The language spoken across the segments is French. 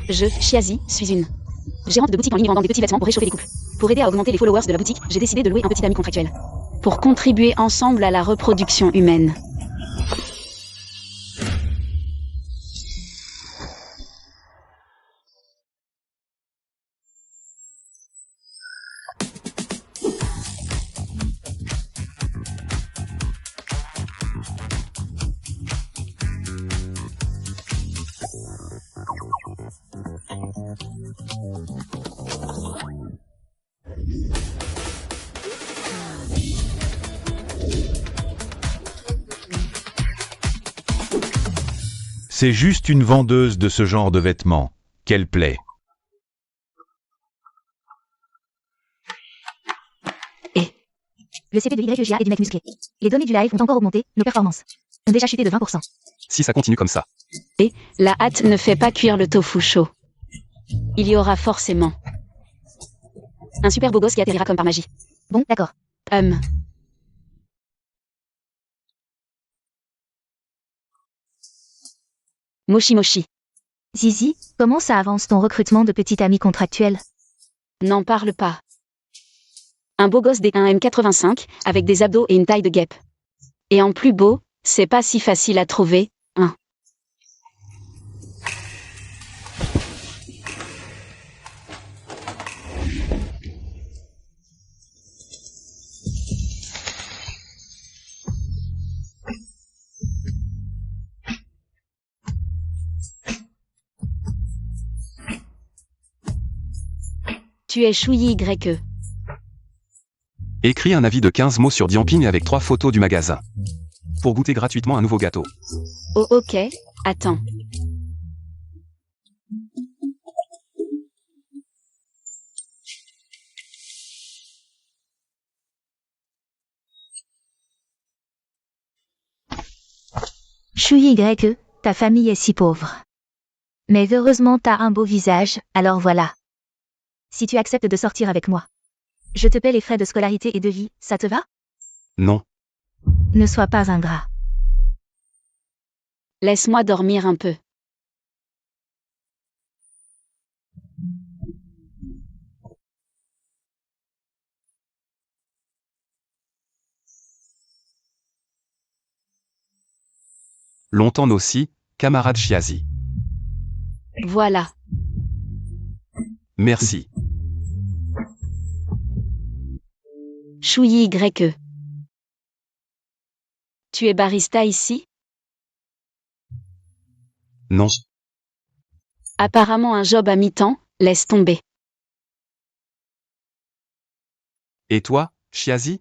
Je, Chiazi, suis une gérante de boutique en ligne vendant des petits vêtements pour réchauffer les couples. Pour aider à augmenter les followers de la boutique, j'ai décidé de louer un petit ami contractuel. Pour contribuer ensemble à la reproduction humaine. C'est juste une vendeuse de ce genre de vêtements. Qu'elle plaît. Le CP de YEGA est du mec musclé. Les données du live ont encore augmenté, nos performances ont déjà chuté de 20%. Si ça continue comme ça. Et la hâte ne fait pas cuire le tofu chaud. Il y aura forcément un super beau gosse qui atterrira comme par magie. Bon, d'accord. Moshi Moshi. Zizi, comment ça avance ton recrutement de petit ami contractuel? N'en parle pas. Un beau gosse des 1m85, avec des abdos et une taille de guêpe. Et en plus beau, c'est pas si facile à trouver, hein. Tu es chouillis YE. Écris un avis de 15 mots sur Diamping avec 3 photos du magasin. Pour goûter gratuitement un nouveau gâteau. Oh ok, attends. Chouille YE, ta famille est si pauvre. Mais heureusement t'as un beau visage, alors voilà. Si tu acceptes de sortir avec moi, je te paie les frais de scolarité et de vie, ça te va? Non. Ne sois pas ingrat. Laisse-moi dormir un peu. Longtemps aussi, camarade Chiazi. Voilà. Merci. Chouillis YE. Tu es barista ici? Non. Apparemment un job à mi-temps, laisse tomber. Et toi, Chiazi?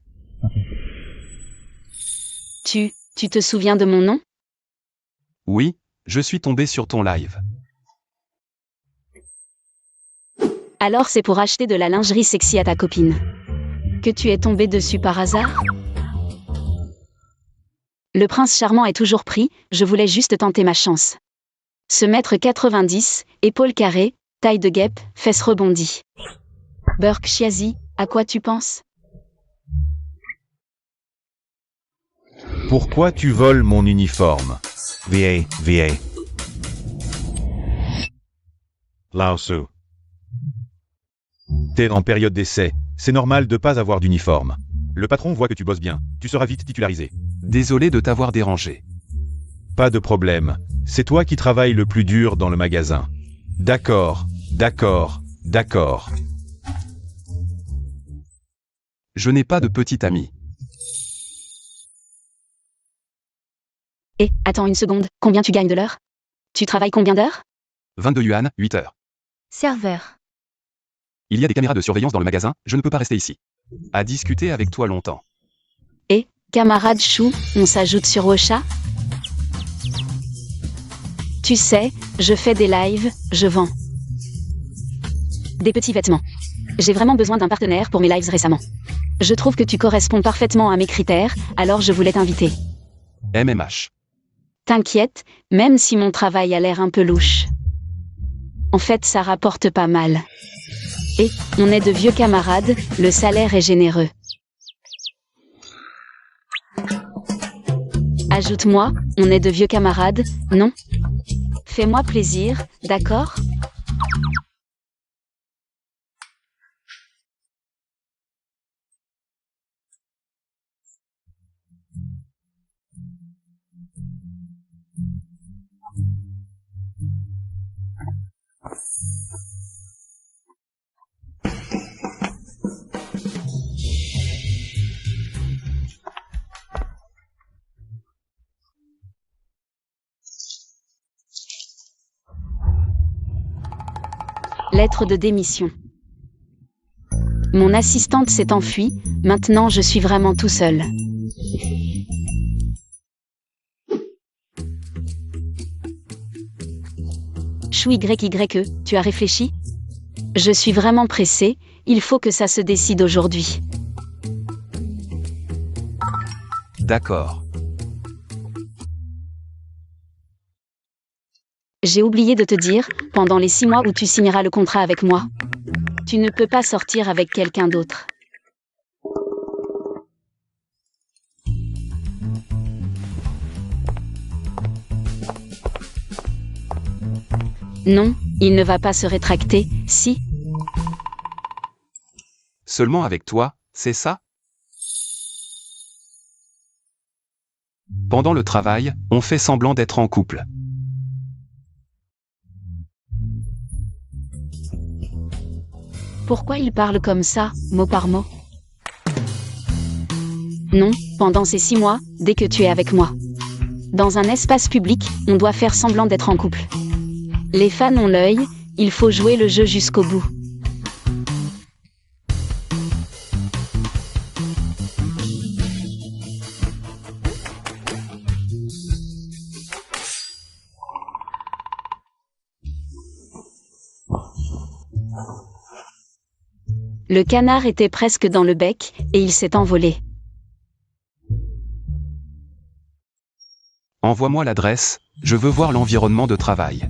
Tu te souviens de mon nom? Oui, je suis tombé sur ton live. Alors c'est pour acheter de la lingerie sexy à ta copine. Que tu es tombé dessus par hasard? Le prince charmant est toujours pris, je voulais juste tenter ma chance. Ce mètre 90, épaules carrées, taille de guêpe, fesses rebondies. Burke Chiazi, à quoi tu penses? Pourquoi tu voles mon uniforme? VA. Lao Su. T'es en période d'essai, c'est normal de pas avoir d'uniforme. Le patron voit que tu bosses bien, tu seras vite titularisé. Désolé de t'avoir dérangé. Pas de problème, c'est toi qui travailles le plus dur dans le magasin. D'accord. Je n'ai pas de petit ami. Attends une seconde, combien tu gagnes de l'heure? Tu travailles combien d'heures? 22 yuan, 8 heures. Serveur. Il y a des caméras de surveillance dans le magasin, je ne peux pas rester ici. À discuter avec toi longtemps. Camarade Chou, on s'ajoute sur Ocha? Tu sais, je fais des lives, je vends des petits vêtements. J'ai vraiment besoin d'un partenaire pour mes lives récemment. Je trouve que tu corresponds parfaitement à mes critères, alors je voulais t'inviter. MMH. T'inquiète, même si mon travail a l'air un peu louche. En fait, ça rapporte pas mal. Et, on est de vieux camarades, le salaire est généreux. Ajoute-moi, on est de vieux camarades, non? Fais-moi plaisir, d'accord? Lettre de démission. Mon assistante s'est enfuie, maintenant je suis vraiment tout seul. Chou YYE, tu as réfléchi? Je suis vraiment pressée, il faut que ça se décide aujourd'hui. D'accord. J'ai oublié de te dire, pendant les 6 mois où tu signeras le contrat avec moi, tu ne peux pas sortir avec quelqu'un d'autre. Non, il ne va pas se rétracter, si? Seulement avec toi, c'est ça? Pendant le travail, on fait semblant d'être en couple. Pourquoi il parle comme ça, mot par mot? Non, pendant ces 6 mois, dès que tu es avec moi. Dans un espace public, on doit faire semblant d'être en couple. Les fans ont l'œil, il faut jouer le jeu jusqu'au bout. Le canard était presque dans le bec, et il s'est envolé. Envoie-moi l'adresse, je veux voir l'environnement de travail.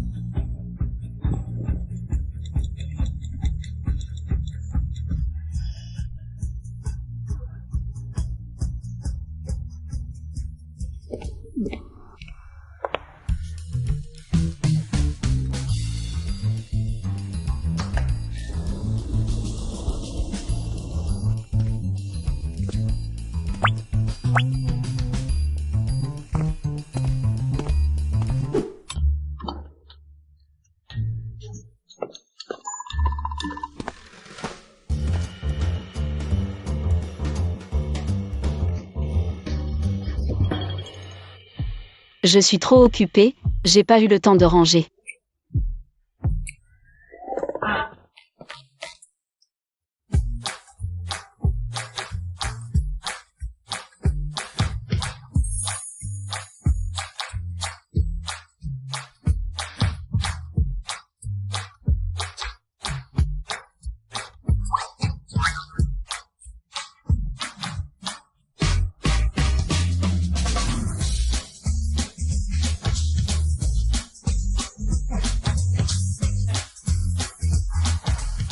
Je suis trop occupée, j'ai pas eu le temps de ranger.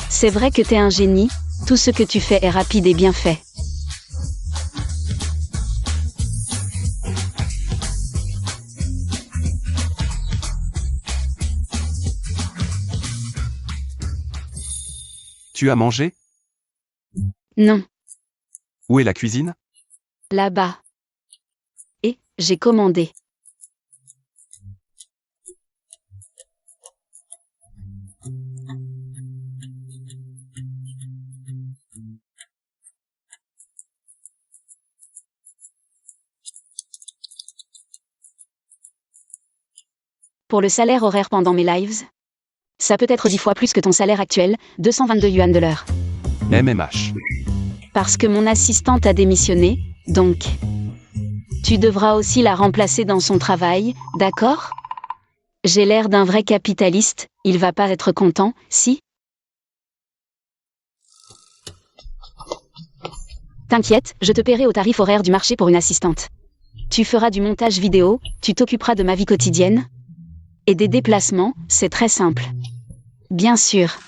C'est vrai que t'es un génie, tout ce que tu fais est rapide et bien fait. Tu as mangé? Non, Où est la cuisine? là-bas. Et, j'ai commandé. Pour le salaire horaire pendant mes lives, ça peut être 10 fois plus que ton salaire actuel, 222 yuan de l'heure. MMH. Parce que mon assistante a démissionné, donc. Tu devras aussi la remplacer dans son travail, d'accord? J'ai l'air d'un vrai capitaliste, il va pas être content, si? T'inquiète, je te paierai au tarif horaire du marché pour une assistante. Tu feras du montage vidéo, tu t'occuperas de ma vie quotidienne. Et des déplacements, c'est très simple. Bien sûr.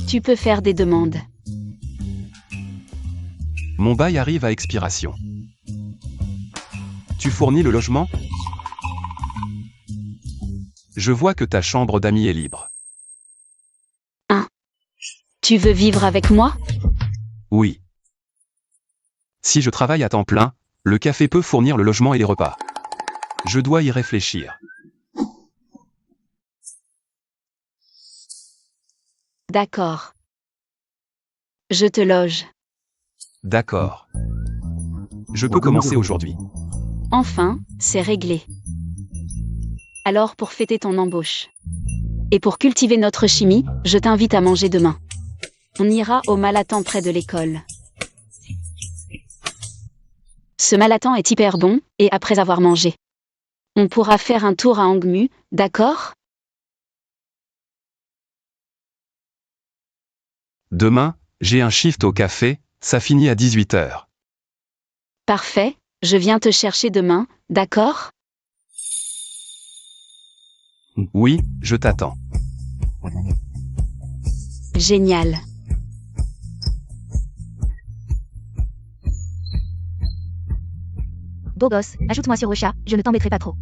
Tu peux faire des demandes. Mon bail arrive à expiration. Tu fournis le logement? Je vois que ta chambre d'amis est libre. Tu veux vivre avec moi? Oui. Si je travaille à temps plein, le café peut fournir le logement et les repas. Je dois y réfléchir. D'accord. Je te loge. D'accord. Je peux commencer aujourd'hui. Enfin, c'est réglé. Alors pour fêter ton embauche, Et pour cultiver notre chimie, je t'invite à manger demain. On ira au Malatan près de l'école. Ce Malatan est hyper bon, et après avoir mangé, on pourra faire un tour à Angmu, d'accord? Demain, j'ai un shift au café, ça finit à 18h. Parfait, je viens te chercher demain, d'accord? Oui, je t'attends. Génial. Beau gosse, ajoute-moi sur Ocha, je ne t'embêterai pas trop.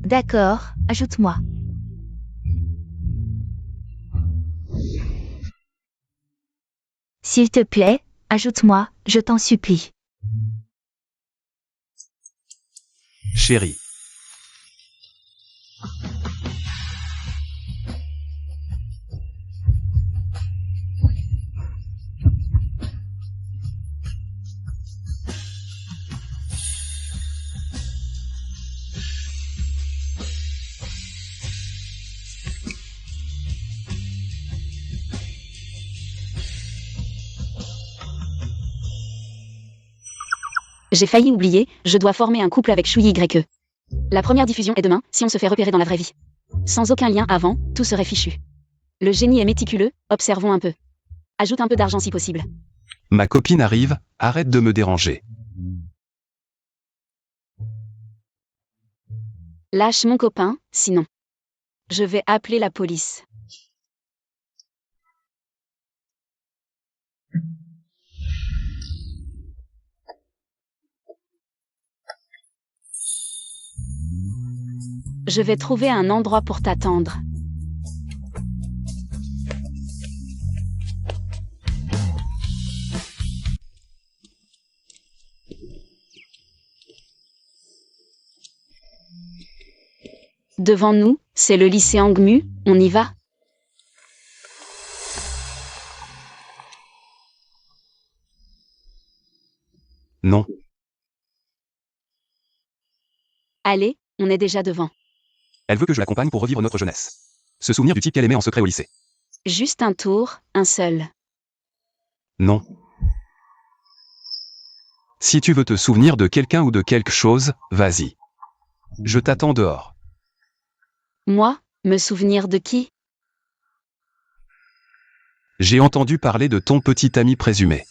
D'accord, ajoute-moi. S'il te plaît, ajoute-moi, je t'en supplie. Chérie. J'ai failli oublier, je dois former un couple avec Shui YE. La première diffusion est demain, si on se fait repérer dans la vraie vie. Sans aucun lien avant, tout serait fichu. Le génie est méticuleux, observons un peu. Ajoute un peu d'argent si possible. Ma copine arrive, arrête de me déranger. Lâche mon copain, sinon. Je vais appeler la police. Je vais trouver un endroit pour t'attendre. Devant nous, c'est le lycée Angmu, on y va? Non. Allez, on est déjà devant. Elle veut que je l'accompagne pour revivre notre jeunesse. Se souvenir du type qu'elle aimait en secret au lycée. Juste un tour, un seul. Non. Si tu veux te souvenir de quelqu'un ou de quelque chose, vas-y. Je t'attends dehors. Moi, me souvenir de qui? J'ai entendu parler de ton petit ami présumé.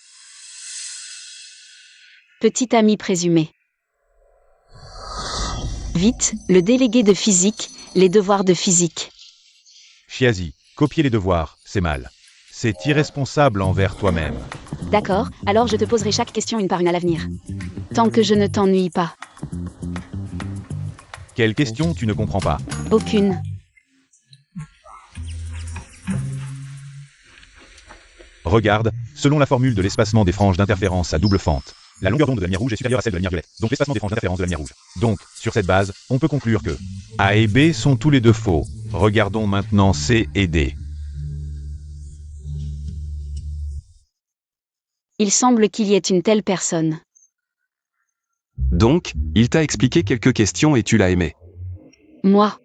Petit ami présumé. Vite, le délégué de physique, les devoirs de physique. Chiazi, copier les devoirs, c'est mal. C'est irresponsable envers toi-même. D'accord, alors je te poserai chaque question une par une à l'avenir. Tant que je ne t'ennuie pas. Quelle question tu ne comprends pas? Aucune. Regarde, selon la formule de l'espacement des franges d'interférence à double fente, la longueur d'onde de la lumière rouge est supérieure à celle de la lumière violette, donc l'espacement des franges d'interférence de la lumière rouge. Donc, sur cette base, on peut conclure que A et B sont tous les deux faux. Regardons maintenant C et D. Il semble qu'il y ait une telle personne. Donc, il t'a expliqué quelques questions et tu l'as aimé. Moi.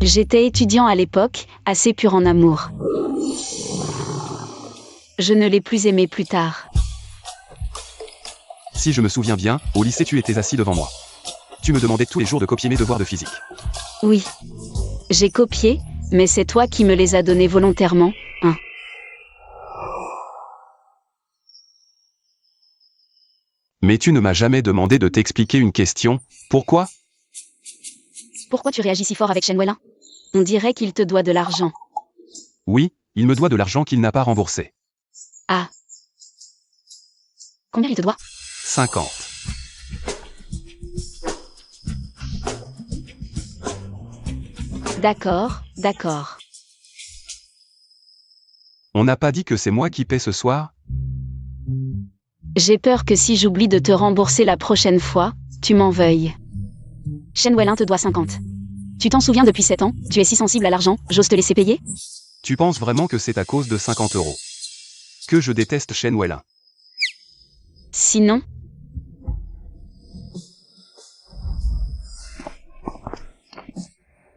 J'étais étudiant à l'époque, assez pur en amour. Je ne l'ai plus aimé plus tard. Si je me souviens bien, au lycée tu étais assis devant moi. Tu me demandais tous les jours de copier mes devoirs de physique. Oui. J'ai copié, mais c'est toi qui me les as donnés volontairement, hein. Mais tu ne m'as jamais demandé de t'expliquer une question. Pourquoi? Pourquoi tu réagis si fort avec Shen Weilin? On dirait qu'il te doit de l'argent. Oui, il me doit de l'argent qu'il n'a pas remboursé. Ah. Combien il te doit? 50. D'accord, d'accord. On n'a pas dit que c'est moi qui paie ce soir? J'ai peur que si j'oublie de te rembourser la prochaine fois, tu m'en veuilles. Shen Weilin te doit 50. Tu t'en souviens depuis 7 ans, tu es si sensible à l'argent, j'ose te laisser payer? Tu penses vraiment que c'est à cause de 50 €? Que je déteste Shen Weilin. Sinon...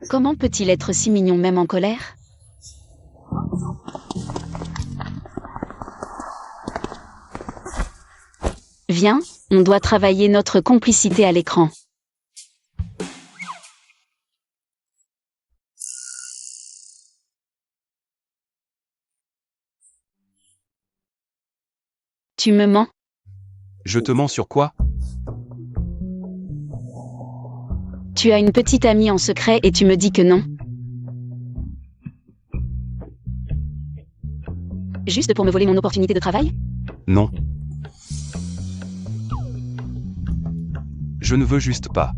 Comment peut-il être si mignon même en colère? Viens, on doit travailler notre complicité à l'écran. Tu me mens? Je te mens sur quoi? Tu as une petite amie en secret et tu me dis que non? Juste pour me voler mon opportunité de travail? Non. Je ne veux juste pas.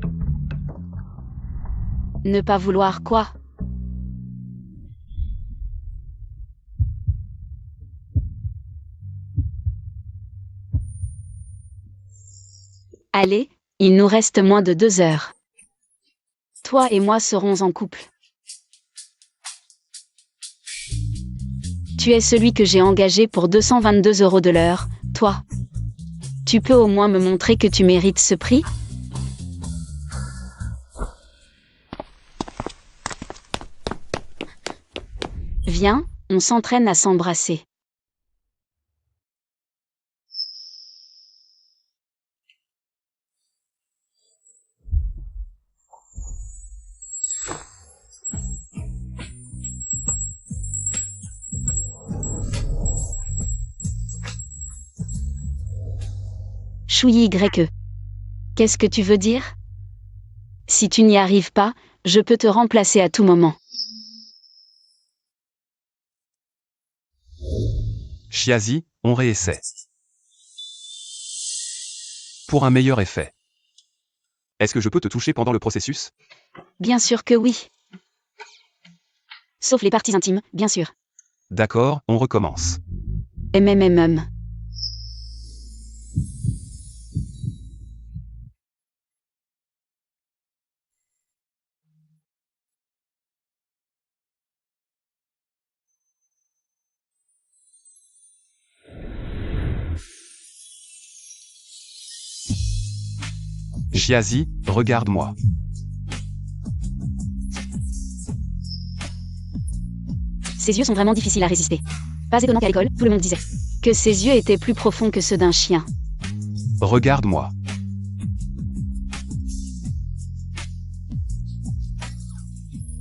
Ne pas vouloir quoi? Allez, il nous reste moins de 2 heures. Toi et moi serons en couple. Tu es celui que j'ai engagé pour 222 € de l'heure, toi. Tu peux au moins me montrer que tu mérites ce prix? Viens, on s'entraîne à s'embrasser. Chouï YE. Qu'est-ce que tu veux dire? Si tu n'y arrives pas, je peux te remplacer à tout moment. Chiazi, on réessaie. Pour un meilleur effet. Est-ce que je peux te toucher pendant le processus? Bien sûr que oui. Sauf les parties intimes, bien sûr. D'accord, on recommence. MMMM. Chiazi, regarde-moi. Ses yeux sont vraiment difficiles à résister. Pas étonnant qu'à l'école, tout le monde disait que ses yeux étaient plus profonds que ceux d'un chien. Regarde-moi.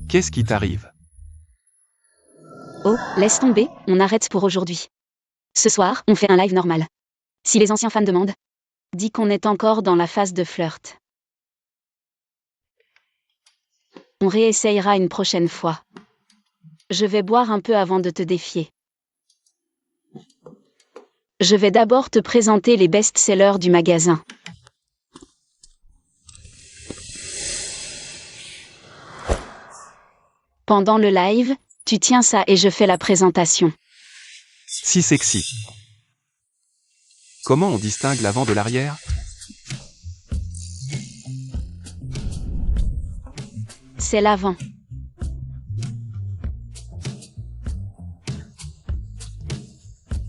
Qu'est-ce qui t'arrive? Oh, laisse tomber, on arrête pour aujourd'hui. Ce soir, on fait un live normal. Si les anciens fans demandent, dis qu'on est encore dans la phase de flirt. On réessayera une prochaine fois. Je vais boire un peu avant de te défier. Je vais d'abord te présenter les best-sellers du magasin. Pendant le live, tu tiens ça et je fais la présentation. Si sexy. Comment on distingue l'avant de l'arrière? C'est l'avant.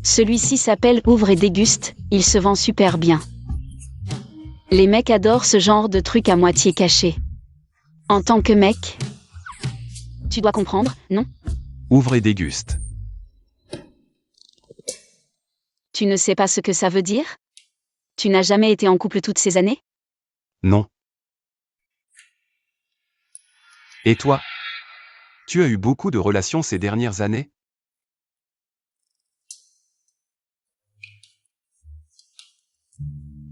Celui-ci s'appelle Ouvre et déguste, il se vend super bien. Les mecs adorent ce genre de truc à moitié caché. En tant que mec, tu dois comprendre, non? Ouvre et déguste. Tu ne sais pas ce que ça veut dire? Tu n'as jamais été en couple toutes ces années? Non. Et toi? Tu as eu beaucoup de relations ces dernières années?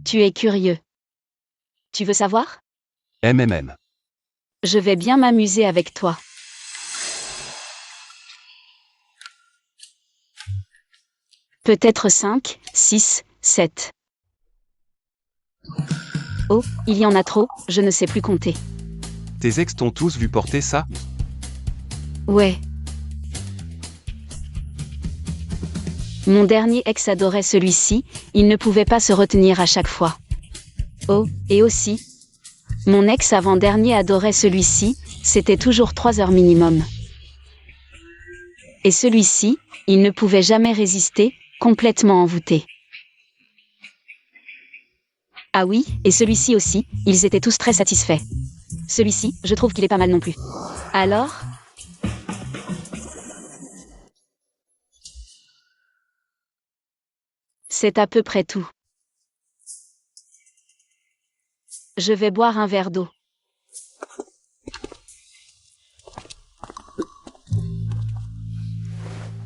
Tu es curieux. Tu veux savoir? MMM. Je vais bien m'amuser avec toi. Peut-être 5, 6, 7. Oh, il y en a trop, je ne sais plus compter. Tes ex t'ont tous vu porter ça? Ouais. Mon dernier ex adorait celui-ci, il ne pouvait pas se retenir à chaque fois. Oh, et aussi. Mon ex avant-dernier adorait celui-ci, c'était toujours 3 heures minimum. Et celui-ci, il ne pouvait jamais résister, complètement envoûté. Ah oui, et celui-ci aussi, ils étaient tous très satisfaits. Celui-ci, je trouve qu'il est pas mal non plus. Alors? C'est à peu près tout. Je vais boire un verre d'eau.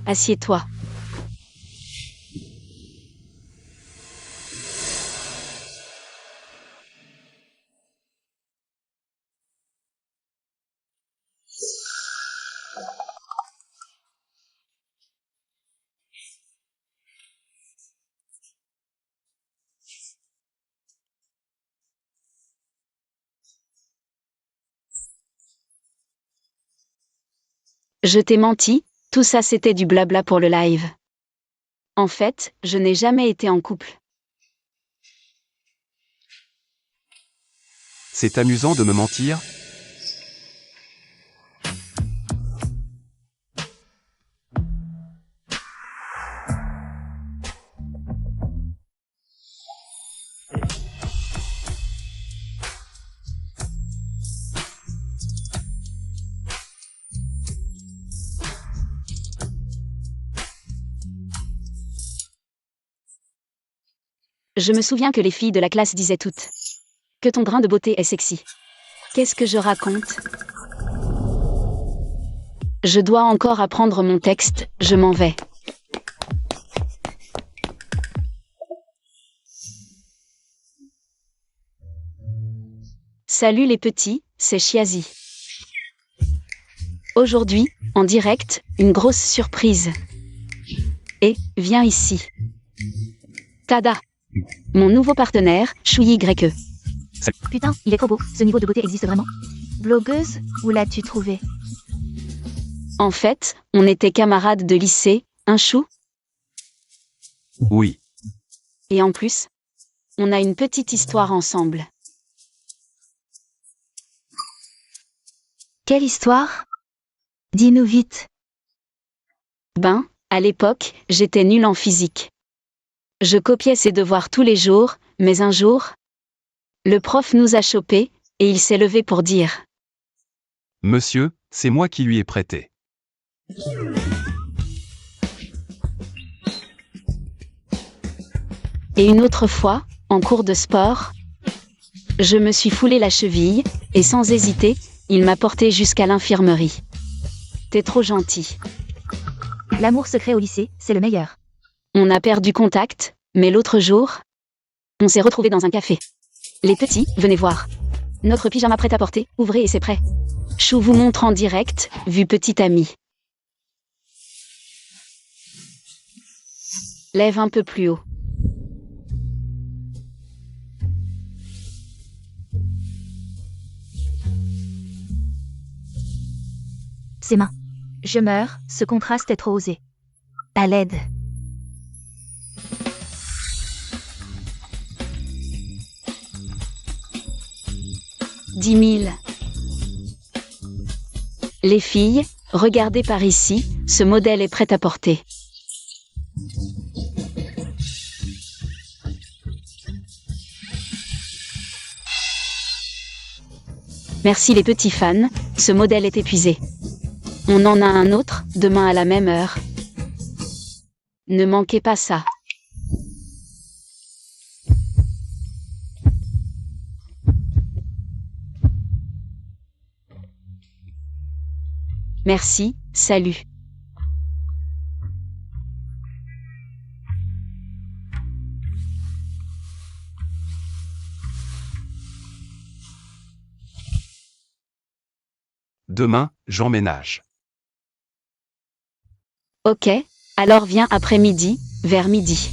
Assieds-toi. Je t'ai menti, tout ça c'était du blabla pour le live. En fait, je n'ai jamais été en couple. C'est amusant de me mentir? Je me souviens que les filles de la classe disaient toutes que ton grain de beauté est sexy. Qu'est-ce que je raconte? Je dois encore apprendre mon texte, je m'en vais. Salut les petits, c'est Chiazi. Aujourd'hui, en direct, une grosse surprise. Et, viens ici. Tada! Mon nouveau partenaire, Shuyi YE. Putain, il est trop beau. Ce niveau de beauté existe vraiment? Blogueuse? Où l'as-tu trouvé? En fait, on était camarades de lycée, un chou, Oui. et en plus, on a une petite histoire ensemble. Quelle histoire? Dis-nous vite. Ben, à l'époque, j'étais nulle en physique. Je copiais ses devoirs tous les jours, mais un jour, le prof nous a chopés, et il s'est levé pour dire Monsieur, c'est moi qui lui ai prêté. Et une autre fois, en cours de sport, je me suis foulé la cheville, et sans hésiter, il m'a porté jusqu'à l'infirmerie. T'es trop gentil. L'amour secret au lycée, c'est le meilleur. On a perdu contact, mais l'autre jour, on s'est retrouvés dans un café. Les petits, venez voir. Notre pyjama prêt à porter, ouvrez et c'est prêt. Chou vous montre en direct, vue petit ami. Lève un peu plus haut. Ses mains. Je meurs, ce contraste est trop osé. À l'aide. Dix mille. Les filles, regardez par ici, ce modèle est prêt à porter. Merci les petits fans, ce modèle est épuisé. On en a un autre, demain à la même heure. Ne manquez pas ça. Merci, salut. Demain, j'emménage. Ok, alors viens après-midi, vers midi.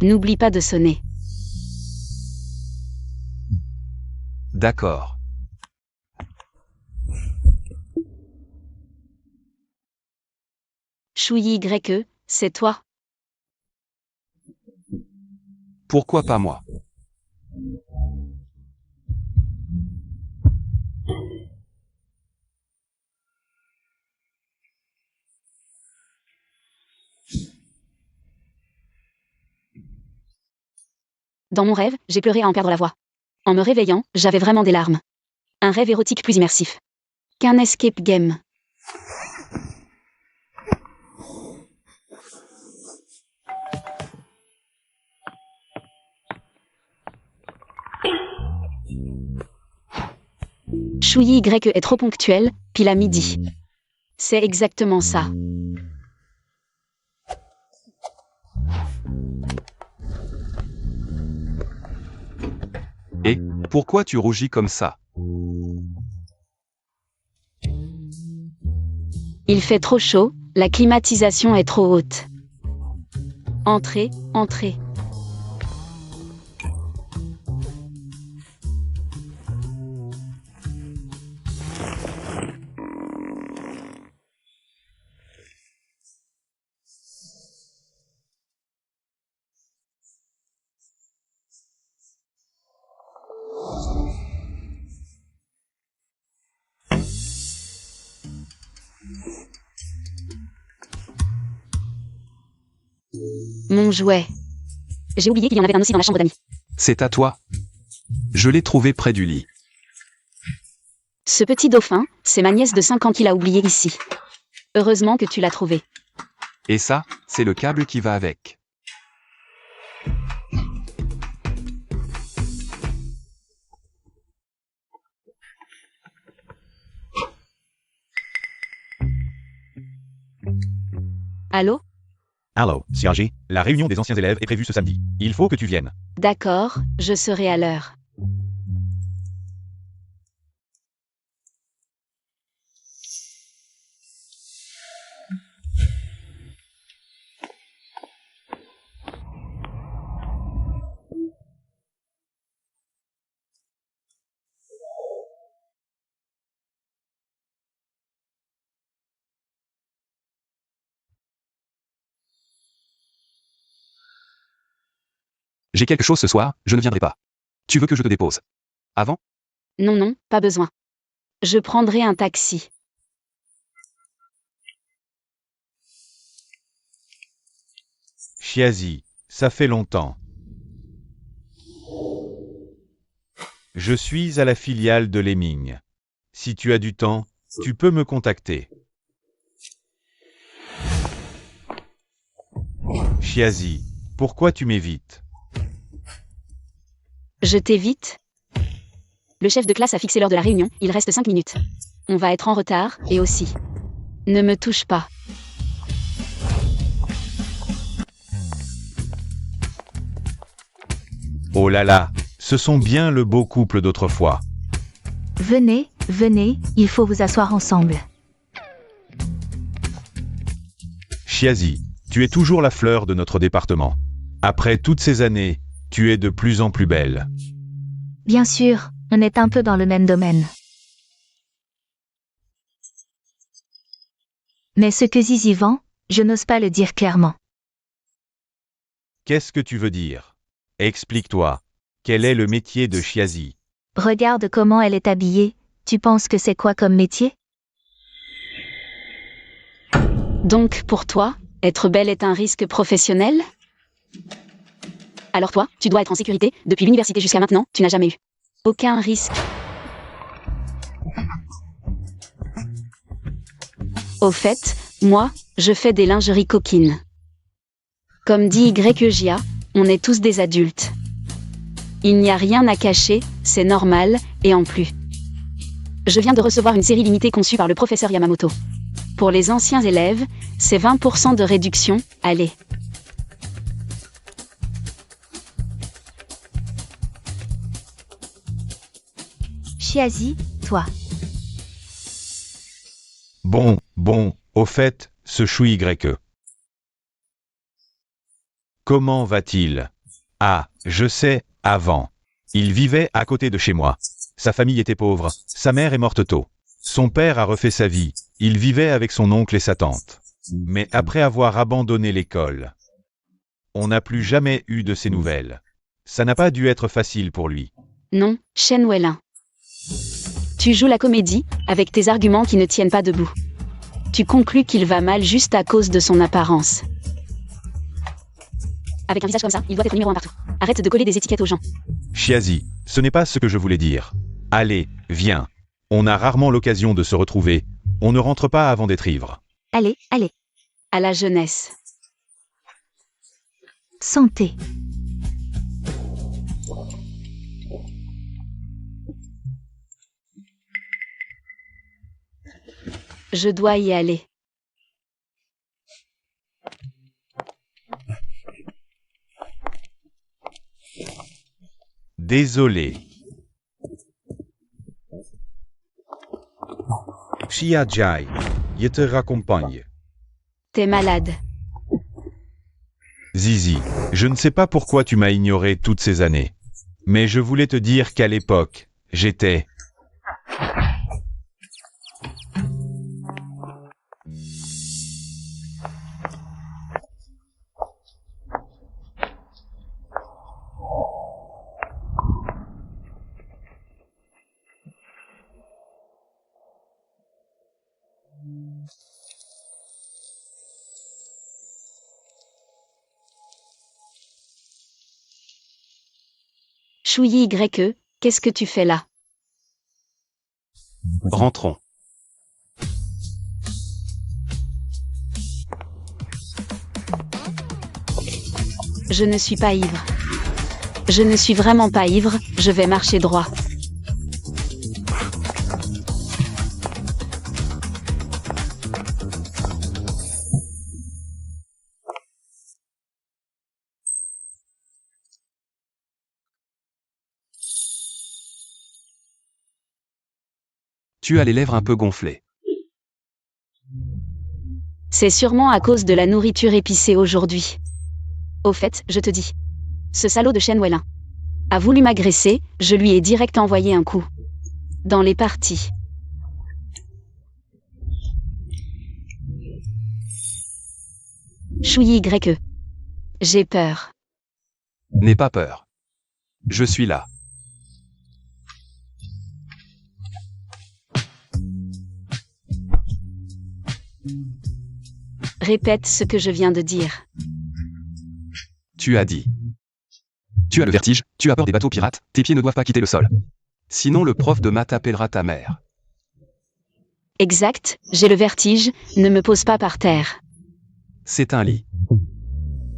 N'oublie pas de sonner. D'accord. Shuyi YE, c'est toi. Pourquoi pas moi? Dans mon rêve, j'ai pleuré à en perdre la voix. En me réveillant, j'avais vraiment des larmes. Un rêve érotique plus immersif qu'un escape game. Chouyi Y est trop ponctuel, pile à midi. C'est exactement ça. Et, pourquoi tu rougis comme ça? Il fait trop chaud, la climatisation est trop haute. Entrez, entrez. Mon jouet. J'ai oublié qu'il y en avait un aussi dans la chambre d'amis. C'est à toi. Je l'ai trouvé près du lit. Ce petit dauphin, c'est ma nièce de 5 ans qui l'a oublié ici. Heureusement que tu l'as trouvé. Et ça, c'est le câble qui va avec. Allô? Allô, Siaji, la réunion des anciens élèves est prévue ce samedi. Il faut que tu viennes. D'accord, je serai à l'heure. J'ai quelque chose ce soir, je ne viendrai pas. Tu veux que je te dépose? Avant? Non, non, pas besoin. Je prendrai un taxi. Chiazi, ça fait longtemps. Je suis à la filiale de Lemming. Si tu as du temps, tu peux me contacter. Chiazi, pourquoi tu m'évites? Je t'évite. Le chef de classe a fixé l'heure de la réunion, il reste 5 minutes. On va être en retard, et aussi. Ne me touche pas. Oh là là, ce sont bien le beau couple d'autrefois. Venez, venez, il faut vous asseoir ensemble. Chiazi, tu es toujours la fleur de notre département. Après toutes ces années, tu es de plus en plus belle. Bien sûr, on est un peu dans le même domaine. Mais ce que Zizi vend, je n'ose pas le dire clairement. Qu'est-ce que tu veux dire? Explique-toi. Quel est le métier de Chiazi? Regarde comment elle est habillée, tu penses que c'est quoi comme métier? Donc, pour toi, être belle est un risque professionnel? Alors toi, tu dois être en sécurité, depuis l'université jusqu'à maintenant, tu n'as jamais eu aucun risque. Au fait, moi, je fais des lingeries coquines. Comme dit YEJA, on est tous des adultes. Il n'y a rien à cacher, c'est normal, et en plus. Je viens de recevoir une série limitée conçue par le professeur Yamamoto. Pour les anciens élèves, c'est 20% de réduction, allez. Chiazi, toi. Bon, au fait, ce chou YE. Comment va-t-il? Ah, je sais, avant. Il vivait à côté de chez moi. Sa famille était pauvre, sa mère est morte tôt. Son père a refait sa vie, il vivait avec son oncle et sa tante. Mais après avoir abandonné l'école, on n'a plus jamais eu de ses nouvelles. Ça n'a pas dû être facile pour lui. Non, Shen Welin. Tu joues la comédie, avec tes arguments qui ne tiennent pas debout. Tu conclus qu'il va mal juste à cause de son apparence. Avec un visage comme ça, il doit être numéro 1 partout. Arrête de coller des étiquettes aux gens. Chiazi, ce n'est pas ce que je voulais dire. Allez, viens. On a rarement l'occasion de se retrouver. On ne rentre pas avant d'être ivre. Allez, allez. À la jeunesse. Santé. Je dois y aller. Désolé. Przyjaciel, je te raccompagne. T'es malade. Zizi, je ne sais pas pourquoi tu m'as ignoré toutes ces années. Mais je voulais te dire qu'à l'époque, j'étais... Chouyi YE, qu'est-ce que tu fais là? Rentrons. Je ne suis pas ivre. Je ne suis vraiment pas ivre, je vais marcher droit. Tu as les lèvres un peu gonflées. C'est sûrement à cause de la nourriture épicée aujourd'hui. Au fait, je te dis. Ce salaud de Shen Weilin a voulu m'agresser, je lui ai direct envoyé un coup. Dans les parties. Chouyi YE. J'ai peur. N'aie pas peur. Je suis là. Répète ce que je viens de dire. Tu as dit. Tu as le vertige, tu as peur des bateaux pirates, tes pieds ne doivent pas quitter le sol. Sinon le prof de maths appellera ta mère. Exact, j'ai le vertige, ne me pose pas par terre. C'est un lit.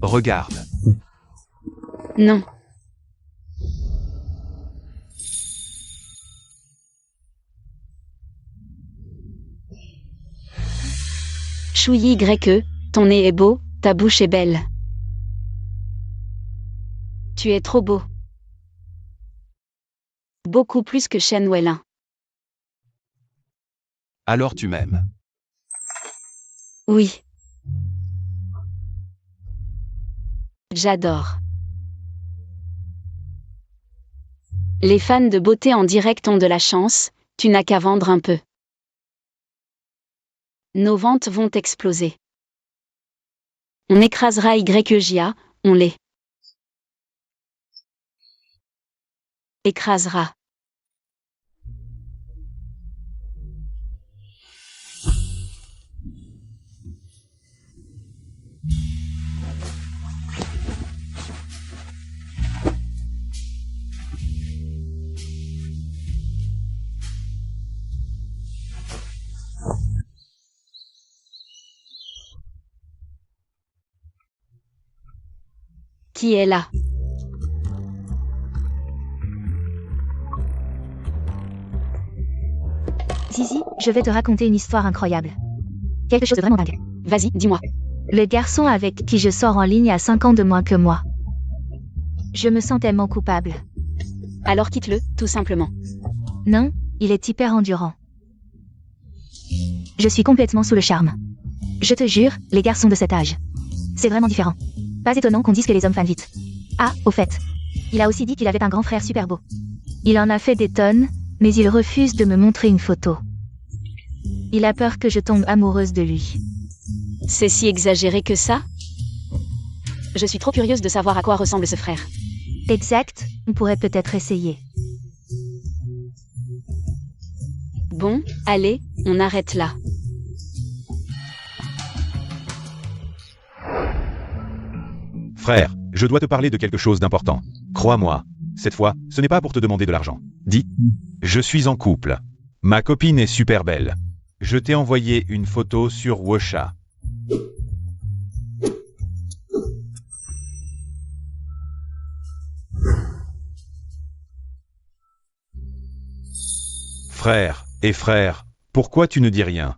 Regarde. Non. Chouyi YE, ton nez est beau, ta bouche est belle. Tu es trop beau. Beaucoup plus que Shen Weilin. Alors tu m'aimes. Oui. J'adore. Les fans de beauté en direct ont de la chance, tu n'as qu'à vendre un peu. Nos ventes vont exploser. On écrasera YEJA, on les écrasera. Qui est là? Zizi, je vais te raconter une histoire incroyable. Quelque chose de vraiment dingue. Vas-y, dis-moi. Le garçon avec qui je sors en ligne a 5 ans de moins que moi. Je me sens tellement coupable. Alors quitte-le, tout simplement. Non, il est hyper endurant. Je suis complètement sous le charme. Je te jure, les garçons de cet âge. C'est vraiment différent. Pas étonnant qu'on dise que les hommes fanent vite. Ah, au fait. Il a aussi dit qu'il avait un grand frère super beau. Il en a fait des tonnes, mais il refuse de me montrer une photo. Il a peur que je tombe amoureuse de lui. C'est si exagéré que ça? Je suis trop curieuse de savoir à quoi ressemble ce frère. Exact, on pourrait peut-être essayer. Bon, allez, on arrête là. Frère, je dois te parler de quelque chose d'important. Crois-moi, cette fois, ce n'est pas pour te demander de l'argent. Dis, je suis en couple. Ma copine est super belle. Je t'ai envoyé une photo sur Wosha. Frère, pourquoi tu ne dis rien?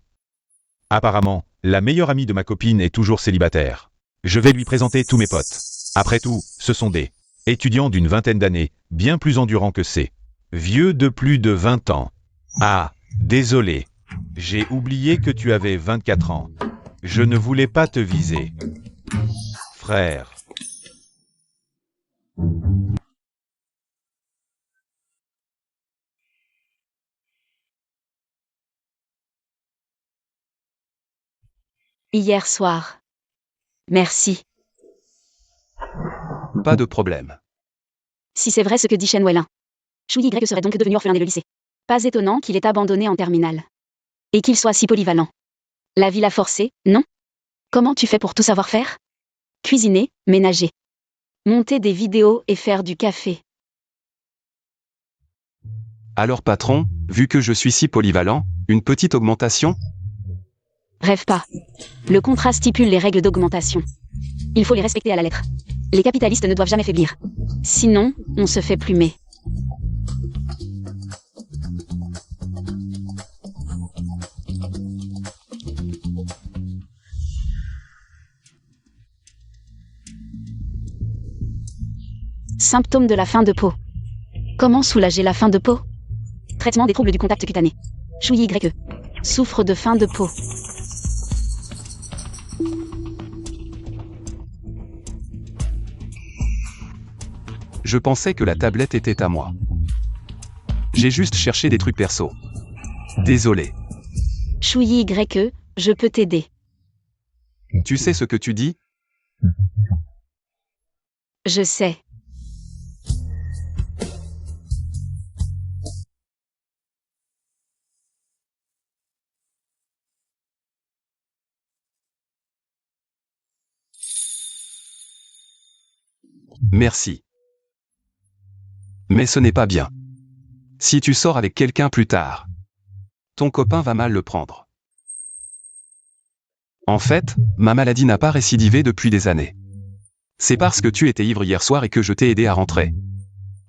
Apparemment, la meilleure amie de ma copine est toujours célibataire. Je vais lui présenter tous mes potes. Après tout, ce sont des étudiants d'une vingtaine d'années, bien plus endurants que ces vieux de plus de 20 ans. Ah, désolé. J'ai oublié que tu avais 24 ans. Je ne voulais pas te viser. Frère. Hier soir. Merci. Pas de problème. Si c'est vrai ce que dit Shen Weilin. Shu Y serait donc devenu orphelin dès le lycée. Pas étonnant qu'il ait abandonné en terminale. Et qu'il soit si polyvalent. La vie l'a forcé, non? Comment tu fais pour tout savoir faire? Cuisiner, ménager. Monter des vidéos et faire du café. Alors patron, vu que je suis si polyvalent, une petite augmentation? Rêve pas. Le contrat stipule les règles d'augmentation. Il faut les respecter à la lettre. Les capitalistes ne doivent jamais faiblir. Sinon, on se fait plumer. Symptômes de la faim de peau. Comment soulager la faim de peau? Traitement des troubles du contact cutané. Shu Y. Souffre de faim de peau. Je pensais que la tablette était à moi. J'ai juste cherché des trucs perso. Désolé. Shu Y. Je peux t'aider. Tu sais ce que tu dis? Je sais. Merci. Mais ce n'est pas bien. Si tu sors avec quelqu'un plus tard, ton copain va mal le prendre. En fait, ma maladie n'a pas récidivé depuis des années. C'est parce que tu étais ivre hier soir et que je t'ai aidé à rentrer.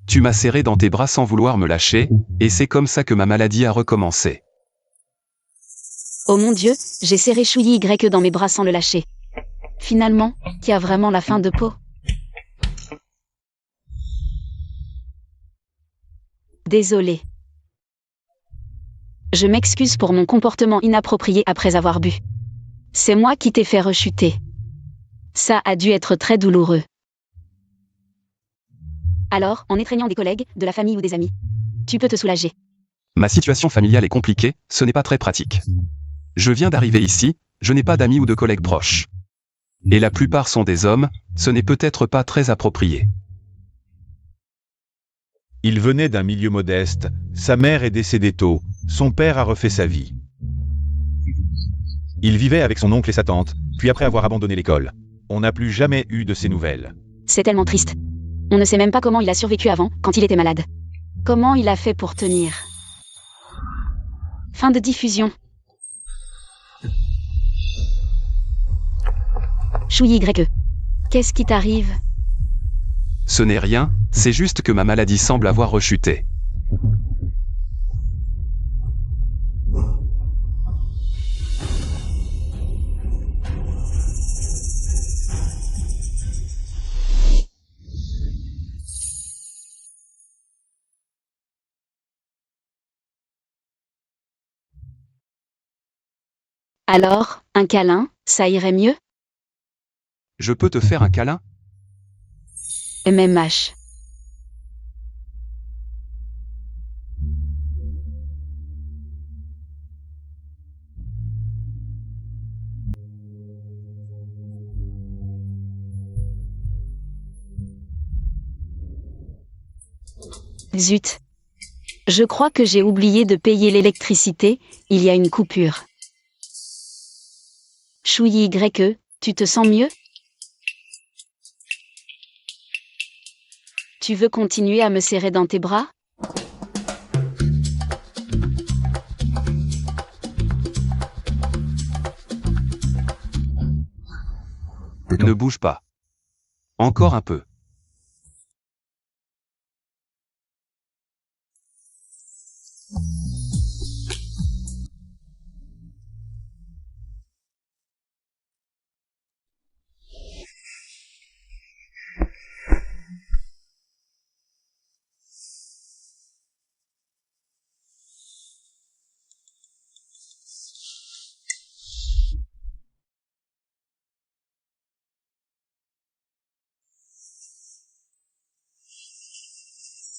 Tu m'as serré dans tes bras sans vouloir me lâcher, et c'est comme ça que ma maladie a recommencé. Oh mon Dieu, j'ai serré Shu Y dans mes bras sans le lâcher. Finalement, qui a vraiment la faim de peau? Désolé. Je m'excuse pour mon comportement inapproprié après avoir bu. C'est moi qui t'ai fait rechuter. Ça a dû être très douloureux. Alors, en étreignant des collègues, de la famille ou des amis, tu peux te soulager. Ma situation familiale est compliquée, ce n'est pas très pratique. Je viens d'arriver ici, je n'ai pas d'amis ou de collègues proches. Et la plupart sont des hommes, ce n'est peut-être pas très approprié. Il venait d'un milieu modeste, sa mère est décédée tôt, son père a refait sa vie. Il vivait avec son oncle et sa tante, puis après avoir abandonné l'école. On n'a plus jamais eu de ses nouvelles. C'est tellement triste. On ne sait même pas comment il a survécu avant, quand il était malade. Comment il a fait pour tenir? Fin de diffusion. Shu Y. Qu'est-ce qui t'arrive? Ce n'est rien, c'est juste que ma maladie semble avoir rechuté. Alors, un câlin, ça irait mieux? Je peux te faire un câlin? MMH. Zut. Je crois que j'ai oublié de payer l'électricité, il y a une coupure. Shu Y, tu te sens mieux? Tu veux continuer à me serrer dans tes bras? Ne bouge pas. Encore un peu.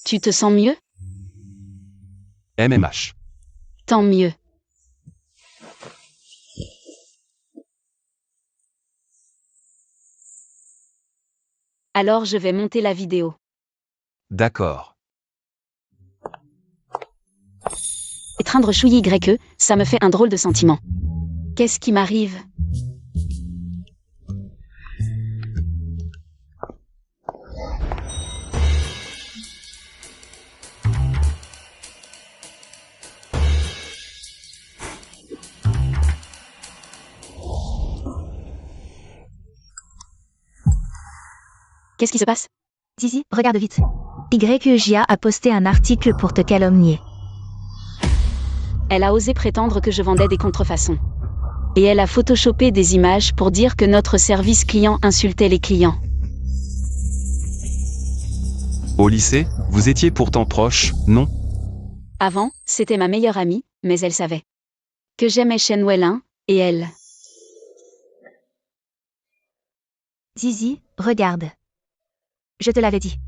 Tu te sens mieux? MMH. Tant mieux. Alors je vais monter la vidéo. D'accord. Étreindre Chouyi YE, ça me fait un drôle de sentiment. Qu'est-ce qui m'arrive? Qu'est-ce qui se passe? Zizi, regarde vite. YEJA a posté un article pour te calomnier. Elle a osé prétendre que je vendais des contrefaçons. Et elle a photoshopé des images pour dire que notre service client insultait les clients. Au lycée, vous étiez pourtant proches, non? Avant, c'était ma meilleure amie, mais elle savait que j'aimais Shen Weilin, et elle. Zizi, regarde. Je te l'avais dit.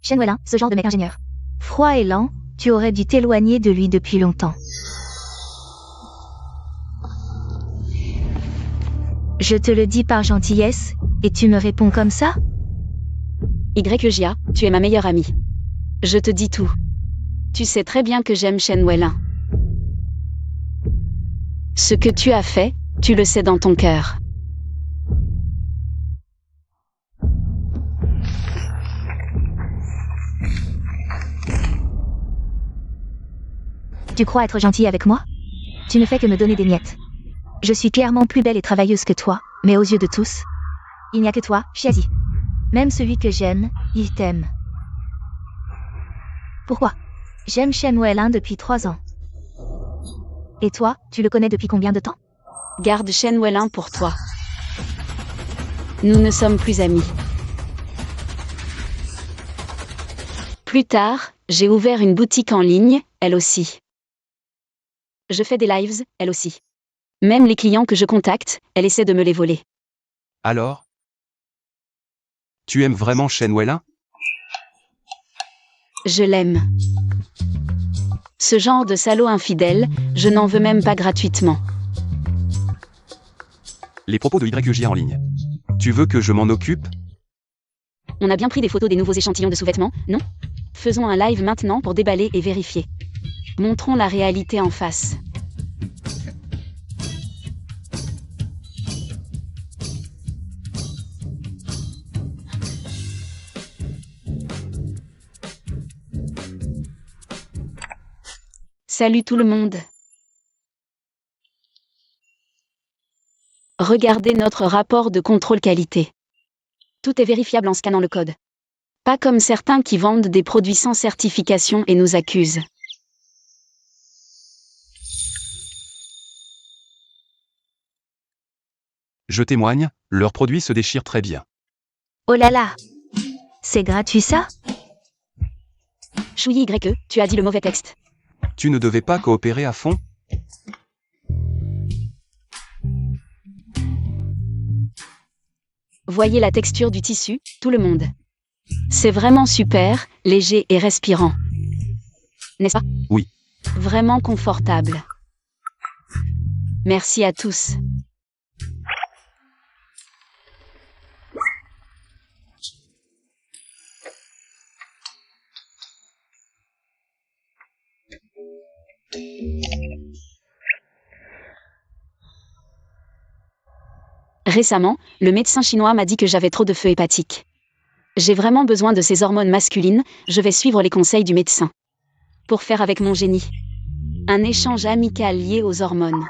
Shen Weilin, ce genre de mec ingénieur. Froid et lent, tu aurais dû t'éloigner de lui depuis longtemps. Je te le dis par gentillesse, et tu me réponds comme ça? YEJA, tu es ma meilleure amie. Je te dis tout. Tu sais très bien que j'aime Shen Weilin. Ce que tu as fait, tu le sais dans ton cœur. Tu crois être gentil avec moi? Tu ne fais que me donner des miettes. Je suis clairement plus belle et travailleuse que toi, mais aux yeux de tous, il n'y a que toi, Chiazi. Même celui que j'aime, il t'aime. Pourquoi? J'aime Shen Weilin depuis 3 ans. Et toi, tu le connais depuis combien de temps? Garde Shen Weilin pour toi. Nous ne sommes plus amis. Plus tard, j'ai ouvert une boutique en ligne, elle aussi. Je fais des lives, elle aussi. Même les clients que je contacte, elle essaie de me les voler. Alors? Tu aimes vraiment Shen Weilin? Je l'aime. Ce genre de salaud infidèle, je n'en veux même pas gratuitement. Les propos de YEJA en ligne. Tu veux que je m'en occupe? On a bien pris des photos des nouveaux échantillons de sous-vêtements, non? Faisons un live maintenant pour déballer et vérifier. Montrons la réalité en face. Salut tout le monde. Regardez notre rapport de contrôle qualité. Tout est vérifiable en scannant le code. Pas comme certains qui vendent des produits sans certification et nous accusent. Je témoigne, leurs produits se déchirent très bien. Oh là là! C'est gratuit ça? Chouyi YE, tu as dit le mauvais texte. Tu ne devais pas coopérer à fond? Voyez la texture du tissu, tout le monde. C'est vraiment super, léger et respirant. N'est-ce pas? Oui. Vraiment confortable. Merci à tous. Récemment, le médecin chinois m'a dit que j'avais trop de feu hépatique. J'ai vraiment besoin de ces hormones masculines, je vais suivre les conseils du médecin. Pour faire avec mon génie. Un échange amical lié aux hormones.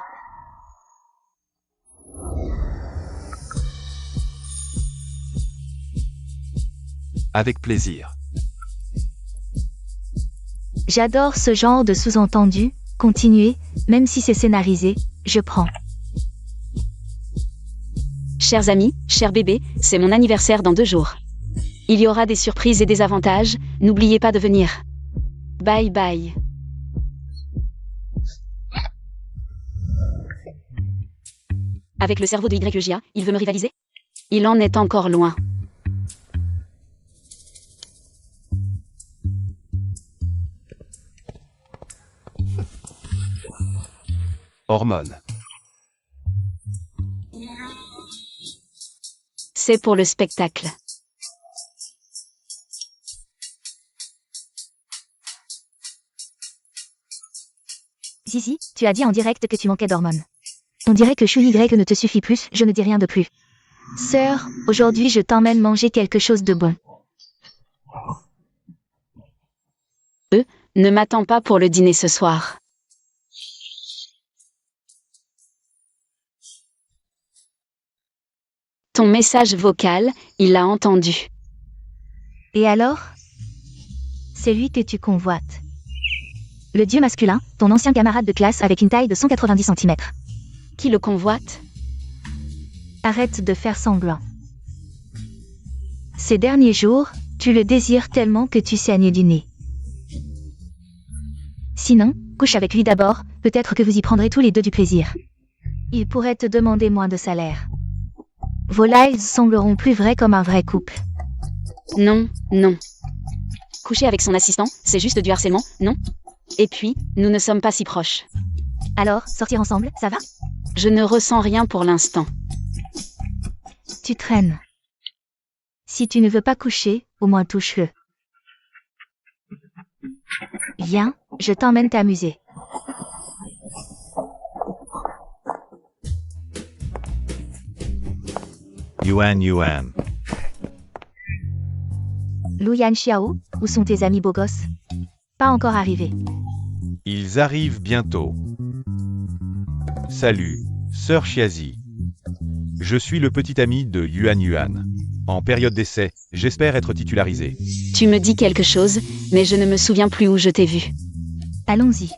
Avec plaisir. J'adore ce genre de sous-entendu, continuez, même si c'est scénarisé, je prends. Chers amis, chers bébés, c'est mon anniversaire dans 2 jours. Il y aura des surprises et des avantages, n'oubliez pas de venir. Bye bye. Avec le cerveau de YEJA, il veut me rivaliser? Il en est encore loin. Hormones. C'est pour le spectacle. Zizi, tu as dit en direct que tu manquais d'hormones. On dirait que Chou Y ne te suffit plus, je ne dis rien de plus. Sœur, aujourd'hui je t'emmène manger quelque chose de bon. Ne m'attends pas pour le dîner ce soir. Ton message vocal, il l'a entendu. Et alors? C'est lui que tu convoites. Le dieu masculin, ton ancien camarade de classe avec une taille de 190 cm. Qui le convoite? Arrête de faire semblant. Ces derniers jours, tu le désires tellement que tu saignes du nez. Sinon, couche avec lui d'abord, peut-être que vous y prendrez tous les deux du plaisir. Il pourrait te demander moins de salaire. Vos lives sembleront plus vrais comme un vrai couple. Non, non. Coucher avec son assistant, c'est juste du harcèlement, non? Et puis, nous ne sommes pas si proches. Alors, sortir ensemble, ça va? Je ne ressens rien pour l'instant. Tu traînes. Si tu ne veux pas coucher, au moins touche-le. Viens, je t'emmène t'amuser. Yuan. Lu Yan Xiao, où sont tes amis beaux gosses? Pas encore arrivés. Ils arrivent bientôt. Salut, sœur Xiazi. Je suis le petit ami de Yuan. En période d'essai, j'espère être titularisé. Tu me dis quelque chose, mais je ne me souviens plus où je t'ai vu. Allons-y.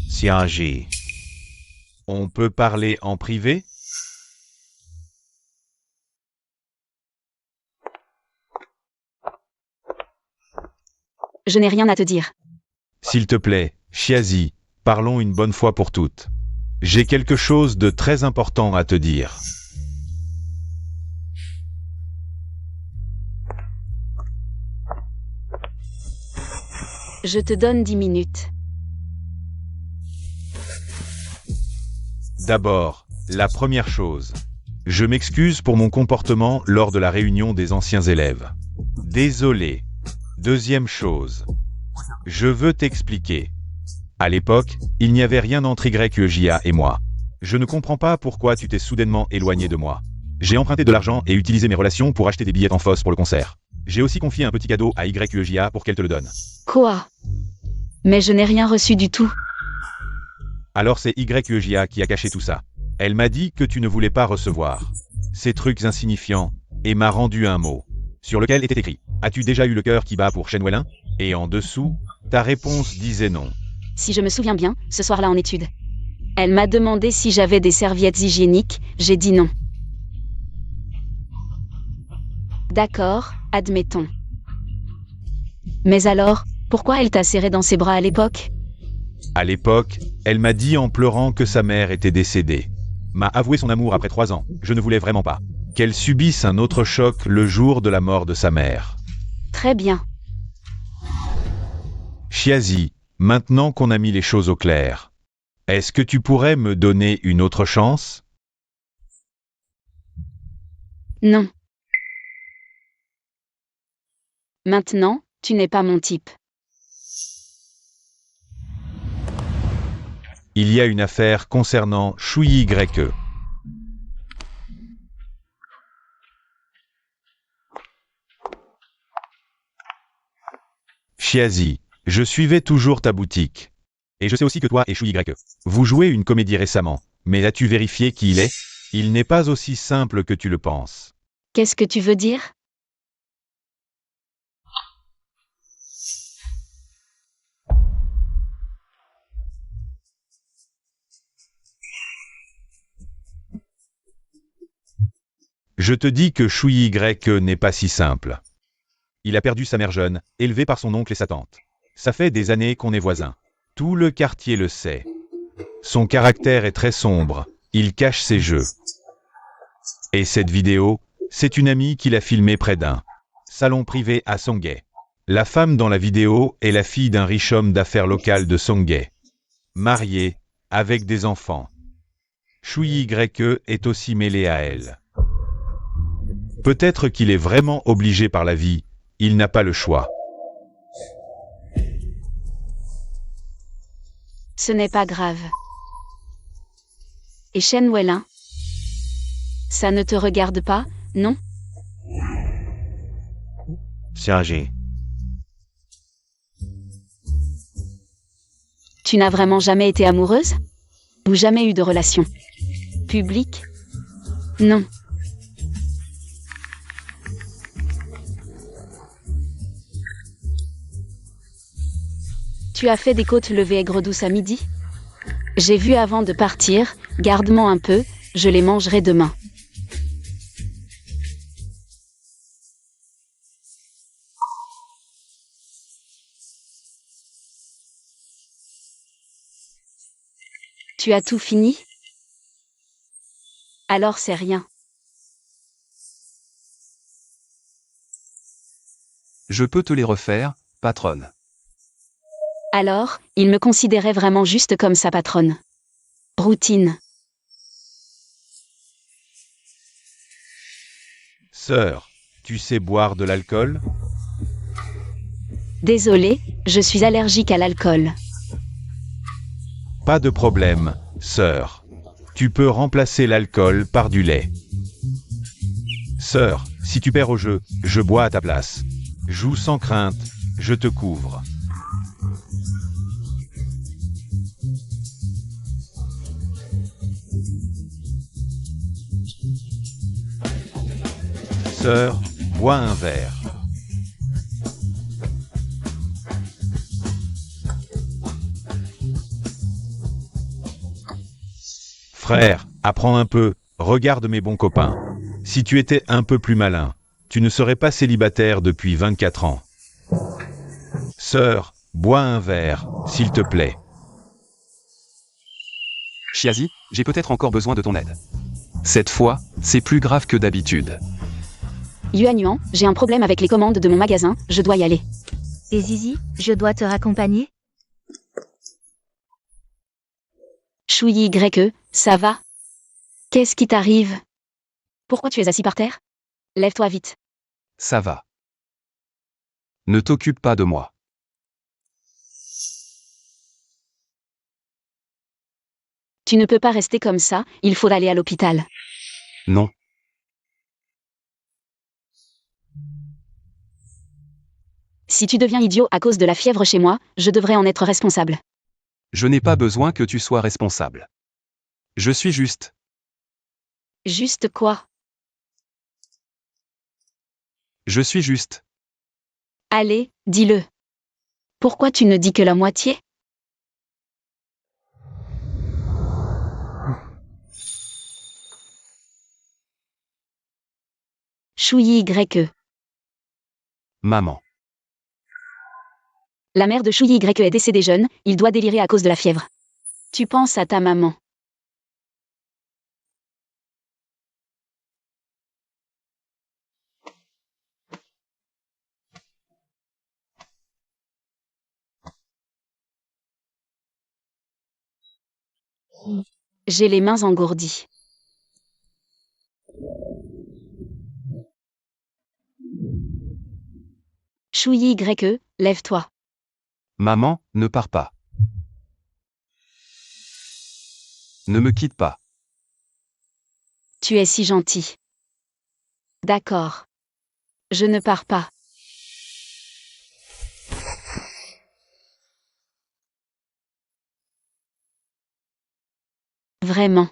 Xiaji. On peut parler en privé? Je n'ai rien à te dire. S'il te plaît, Xiazi, parlons une bonne fois pour toutes. J'ai quelque chose de très important à te dire. Je te donne 10 minutes. D'abord, la première chose. Je m'excuse pour mon comportement lors de la réunion des anciens élèves. Désolé. Deuxième chose. Je veux t'expliquer. À l'époque, il n'y avait rien entre YEJA et moi. Je ne comprends pas pourquoi tu t'es soudainement éloigné de moi. J'ai emprunté de l'argent et utilisé mes relations pour acheter des billets en fosse pour le concert. J'ai aussi confié un petit cadeau à YEJA pour qu'elle te le donne. Quoi? Mais je n'ai rien reçu du tout. Alors c'est YEJA qui a caché tout ça. Elle m'a dit que tu ne voulais pas recevoir ces trucs insignifiants et m'a rendu un mot sur lequel était écrit « As-tu déjà eu le cœur qui bat pour Shen Weilin ?» Et en dessous, ta réponse disait non. Si je me souviens bien, ce soir-là en études. Elle m'a demandé si j'avais des serviettes hygiéniques, j'ai dit non. D'accord, admettons. Mais alors, pourquoi elle t'a serré dans ses bras à l'époque? À l'époque, elle m'a dit en pleurant que sa mère était décédée. M'a avoué son amour après 3 ans, je ne voulais vraiment pas qu'elle subisse un autre choc le jour de la mort de sa mère. Très bien. Xiazi, maintenant qu'on a mis les choses au clair, est-ce que tu pourrais me donner une autre chance? Non. Maintenant, tu n'es pas mon type. Il y a une affaire concernant Shui YE. Xiazi, je suivais toujours ta boutique. Et je sais aussi que toi et Shui YE, vous jouez une comédie récemment. Mais as-tu vérifié qui il est? Il n'est pas aussi simple que tu le penses. Qu'est-ce que tu veux dire? Je te dis que Shui YE n'est pas si simple. Il a perdu sa mère jeune, élevée par son oncle et sa tante. Ça fait des années qu'on est voisins. Tout le quartier le sait. Son caractère est très sombre, il cache ses jeux. Et cette vidéo, c'est une amie qui l'a filmée près d'un salon privé à Songhae. La femme dans la vidéo est la fille d'un riche homme d'affaires local de Songhae. Mariée, avec des enfants. Shui YE est aussi mêlé à elle. Peut-être qu'il est vraiment obligé par la vie, il n'a pas le choix. Ce n'est pas grave. Et Shen Welin? Ça ne te regarde pas, non? Xiaji. Tu n'as vraiment jamais été amoureuse? Ou jamais eu de relation publique? Non. Tu as fait des côtes levées aigres douces à midi? J'ai vu avant de partir, garde-moi un peu, je les mangerai demain. Tu as tout fini? Alors c'est rien. Je peux te les refaire, patronne. Alors, il me considérait vraiment juste comme sa patronne. Routine. Sœur, tu sais boire de l'alcool? Désolée, je suis allergique à l'alcool. Pas de problème, sœur. Tu peux remplacer l'alcool par du lait. Sœur, si tu perds au jeu, je bois à ta place. Joue sans crainte, je te couvre. Sœur, bois un verre. Frère, apprends un peu, regarde mes bons copains. Si tu étais un peu plus malin, tu ne serais pas célibataire depuis 24 ans. Sœur, bois un verre, s'il te plaît. Chiazi, j'ai peut-être encore besoin de ton aide. Cette fois, c'est plus grave que d'habitude. Yuan Yuan, j'ai un problème avec les commandes de mon magasin, je dois y aller. Et Zizi, je dois te raccompagner? Shui YE, ça va? Qu'est-ce qui t'arrive? Pourquoi tu es assis par terre? Lève-toi vite. Ça va. Ne t'occupe pas de moi. Tu ne peux pas rester comme ça, il faut aller à l'hôpital. Non. Si tu deviens idiot à cause de la fièvre chez moi, je devrais en être responsable. Je n'ai pas besoin que tu sois responsable. Je suis juste. Juste quoi? Je suis juste. Allez, dis-le. Pourquoi tu ne dis que la moitié? Shui YE. Maman. La mère de Shui YE est décédée jeune, il doit délirer à cause de la fièvre. Tu penses à ta maman. J'ai les mains engourdies. Shui YE, lève-toi. Maman, ne pars pas. Ne me quitte pas. Tu es si gentil. D'accord. Je ne pars pas. Vraiment.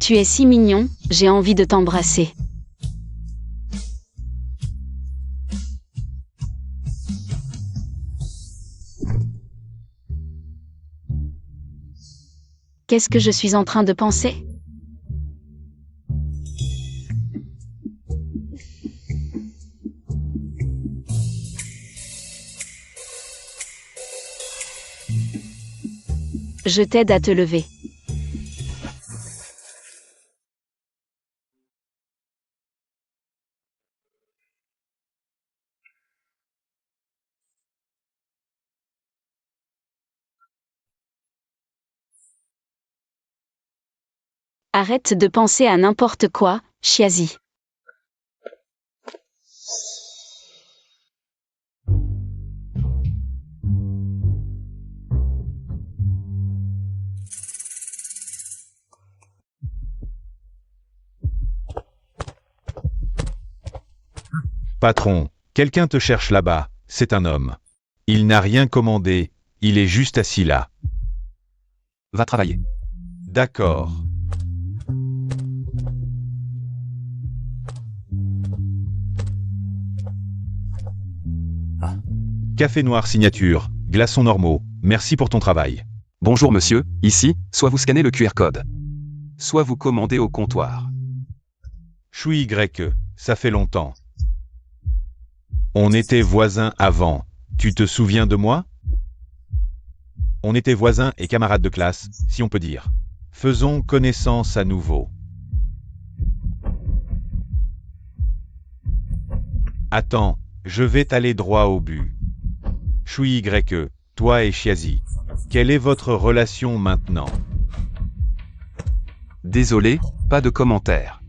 Tu es si mignon, j'ai envie de t'embrasser. Qu'est-ce que je suis en train de penser? Je t'aide à te lever. Arrête de penser à n'importe quoi, Chiazi. Patron, quelqu'un te cherche là-bas, c'est un homme. Il n'a rien commandé, il est juste assis là. Va travailler. D'accord. Café noir signature, glaçons normaux, merci pour ton travail. Bonjour monsieur, ici, soit vous scannez le QR code. Soit vous commandez au comptoir. Choui Y, ça fait longtemps. On était voisins avant, tu te souviens de moi? On était voisins et camarades de classe, si on peut dire. Faisons connaissance à nouveau. Attends, je vais t'aller droit au but. Choui Y, toi et Chiazi, quelle est votre relation maintenant? Désolé, pas de commentaire.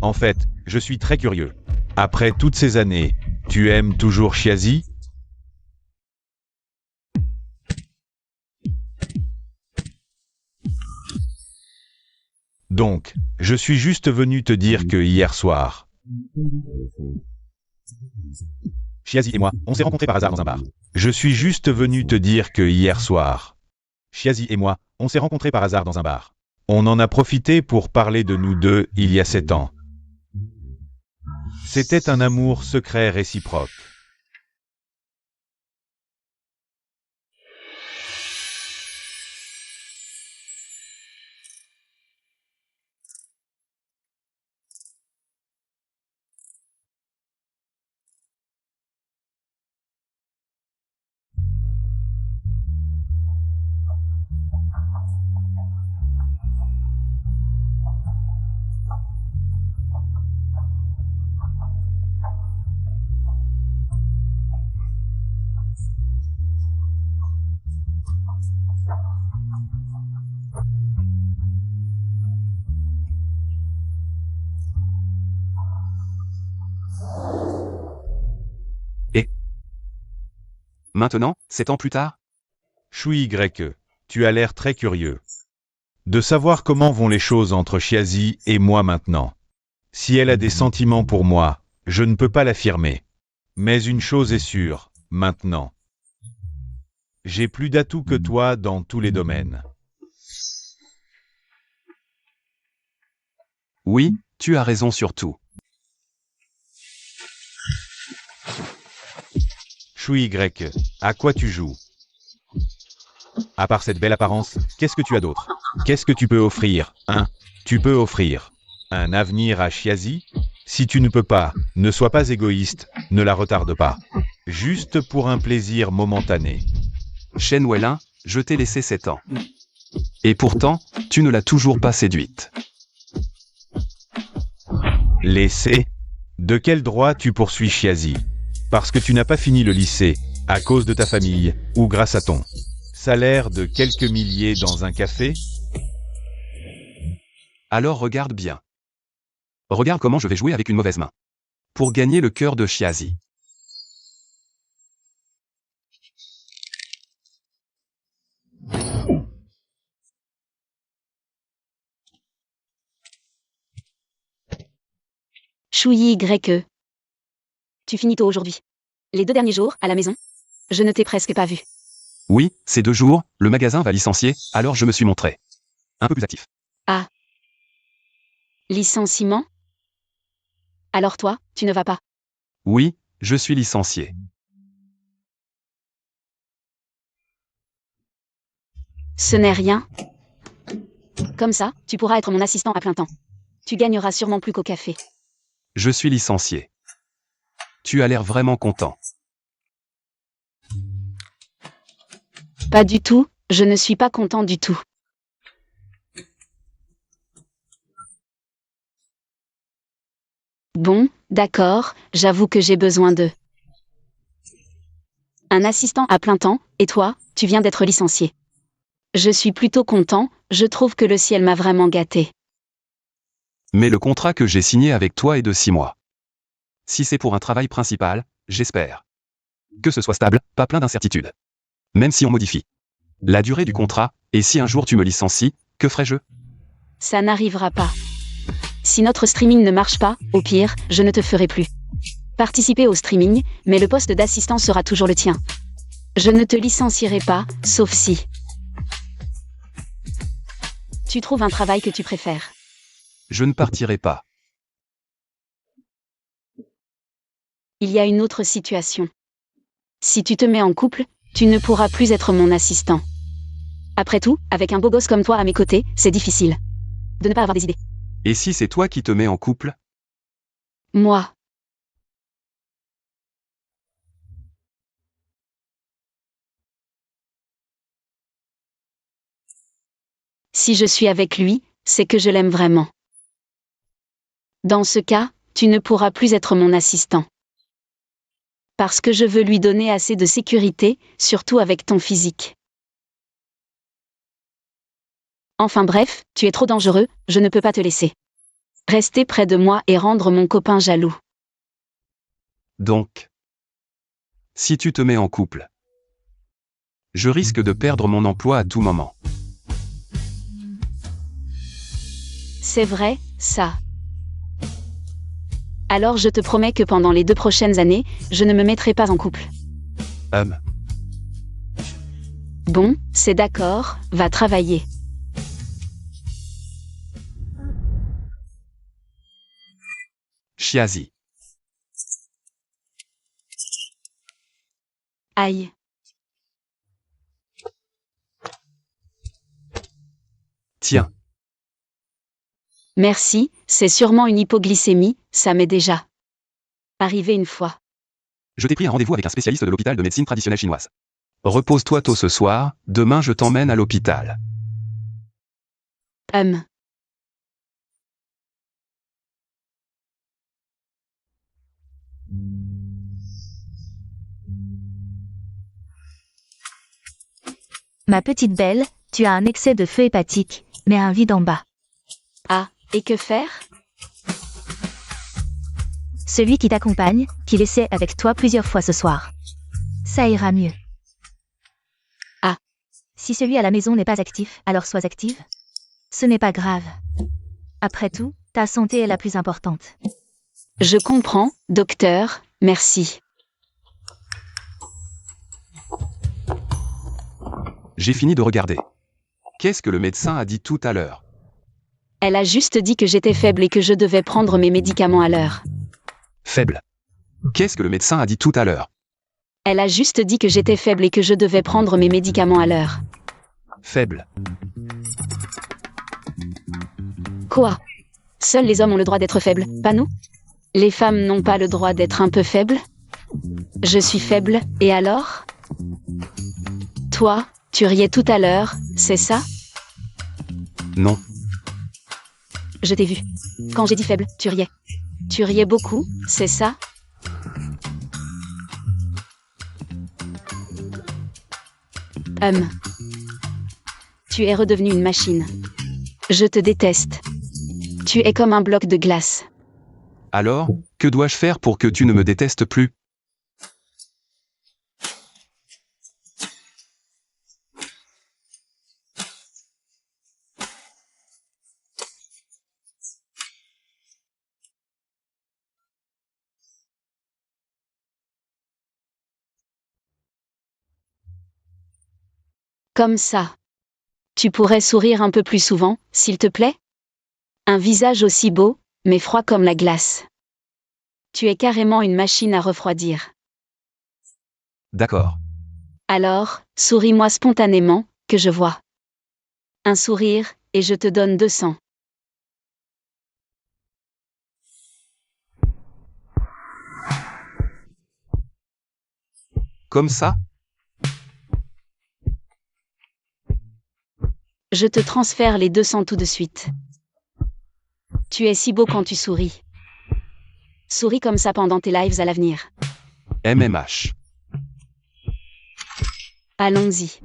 En fait, je suis très curieux. Après toutes ces années, tu aimes toujours Chiazi? Donc, je suis juste venu te dire que hier soir, Chiazi et moi, on s'est rencontrés par hasard dans un bar. Je suis juste venu te dire que hier soir, Chiazi et moi, on s'est rencontrés par hasard dans un bar. On en a profité pour parler de nous deux il y a 7 ans. C'était un amour secret réciproque. Maintenant, 7 ans plus tard? Choui Y, tu as l'air très curieux. De savoir comment vont les choses entre Chiazi et moi maintenant. Si elle a des sentiments pour moi, je ne peux pas l'affirmer. Mais une chose est sûre, maintenant. J'ai plus d'atouts que toi dans tous les domaines. Oui, tu as raison sur tout. Choui Y, à quoi tu joues? À part cette belle apparence, qu'est-ce que tu as d'autre? Qu'est-ce que tu peux offrir, hein? Tu peux offrir un avenir à Chiazi? Si tu ne peux pas, ne sois pas égoïste, ne la retarde pas. Juste pour un plaisir momentané. Shen Weilin, je t'ai laissé 7 ans. Et pourtant, tu ne l'as toujours pas séduite. Laisser? De quel droit tu poursuis Chiazi? Parce que tu n'as pas fini le lycée, à cause de ta famille, ou grâce à ton salaire de quelques milliers dans un café? Alors regarde bien. Regarde comment je vais jouer avec une mauvaise main. Pour gagner le cœur de Chiazi. Choui Y. Tu finis tôt aujourd'hui. Les 2 derniers jours, à la maison, je ne t'ai presque pas vu. Oui, ces 2 jours, le magasin va licencier, alors je me suis montré un peu plus actif. Ah. Licenciement? Alors toi, tu ne vas pas. Oui, je suis licencié. Ce n'est rien. Comme ça, tu pourras être mon assistant à plein temps. Tu gagneras sûrement plus qu'au café. Je suis licencié. Tu as l'air vraiment content. Pas du tout, je ne suis pas content du tout. Bon, d'accord, j'avoue que j'ai besoin de... Un assistant à plein temps, et toi, tu viens d'être licencié. Je suis plutôt content, je trouve que le ciel m'a vraiment gâté. Mais le contrat que j'ai signé avec toi est de 6 mois. Si c'est pour un travail principal, j'espère que ce soit stable, pas plein d'incertitudes. Même si on modifie la durée du contrat, et si un jour tu me licencies, que ferais-je? Ça n'arrivera pas. Si notre streaming ne marche pas, au pire, je ne te ferai plus participer au streaming, mais le poste d'assistant sera toujours le tien. Je ne te licencierai pas, sauf si tu trouves un travail que tu préfères. Je ne partirai pas. Il y a une autre situation. Si tu te mets en couple, tu ne pourras plus être mon assistant. Après tout, avec un beau gosse comme toi à mes côtés, c'est difficile de ne pas avoir des idées. Et si c'est toi qui te mets en couple? Moi. Si je suis avec lui, c'est que je l'aime vraiment. Dans ce cas, tu ne pourras plus être mon assistant. Parce que je veux lui donner assez de sécurité, surtout avec ton physique. Enfin bref, tu es trop dangereux, je ne peux pas te laisser rester près de moi et rendre mon copain jaloux. Donc, si tu te mets en couple, je risque de perdre mon emploi à tout moment. C'est vrai, ça. Alors je te promets que pendant les 2 prochaines années, je ne me mettrai pas en couple. Bon, c'est d'accord, va travailler. Chiazi. Aïe. Tiens, Merci, c'est sûrement une hypoglycémie, ça m'est déjà arrivé une fois. je t'ai pris un rendez-vous avec un spécialiste de l'hôpital de médecine traditionnelle chinoise. Repose-toi tôt ce soir, demain je t'emmène à l'hôpital. Ma petite belle, tu as un excès de feu hépatique, mais un vide en bas. Ah, et que faire? Celui qui t'accompagne, qu'il essaie avec toi plusieurs fois ce soir. Ça ira mieux. Ah. Si celui à la maison n'est pas actif, alors sois active. Ce n'est pas grave. Après tout, ta santé est la plus importante. Je comprends, docteur, merci. J'ai fini de regarder. Qu'est-ce que le médecin a dit tout à l'heure? Elle a juste dit que j'étais faible et que je devais prendre mes médicaments à l'heure. Faible. Qu'est-ce que le médecin a dit tout à l'heure? Elle a juste dit que j'étais faible et que je devais prendre mes médicaments à l'heure. Faible. Quoi? Seuls les hommes ont le droit d'être faibles, pas nous? Les femmes n'ont pas le droit d'être un peu faibles? Je suis faible, et alors? Toi, tu riais tout à l'heure, c'est ça? Non. Je t'ai vu. Quand j'ai dit faible, tu riais. Tu riais beaucoup, c'est ça? Tu es redevenu une machine. Je te déteste. Tu es comme un bloc de glace. Alors, que dois-je faire pour que tu ne me détestes plus? Comme ça. Tu pourrais sourire un peu plus souvent, s'il te plaît? Un visage aussi beau, mais froid comme la glace. Tu es carrément une machine à refroidir. D'accord. Alors, souris-moi spontanément, que je vois. Un sourire, et je te donne 200. Comme ça? Je te transfère les 200 tout de suite. Tu es si beau quand tu souris. Souris comme ça pendant tes lives à l'avenir. MMH. Allons-y.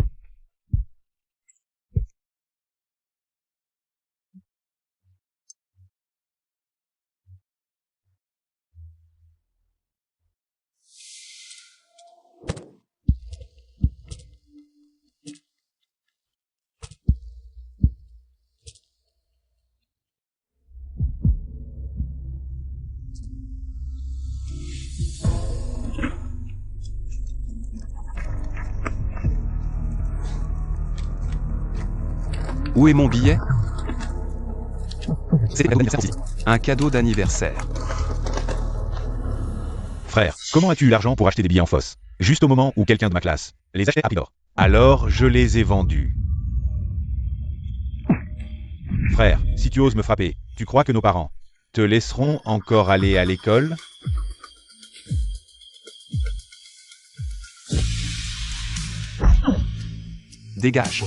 Où est mon billet? C'est un cadeau d'anniversaire aussi. Un cadeau d'anniversaire. Frère, comment as-tu eu l'argent pour acheter des billets en fosse? Juste au moment où quelqu'un de ma classe les achetait à prix d'or. Alors, je les ai vendus. Frère, si tu oses me frapper, tu crois que nos parents te laisseront encore aller à l'école? Dégage.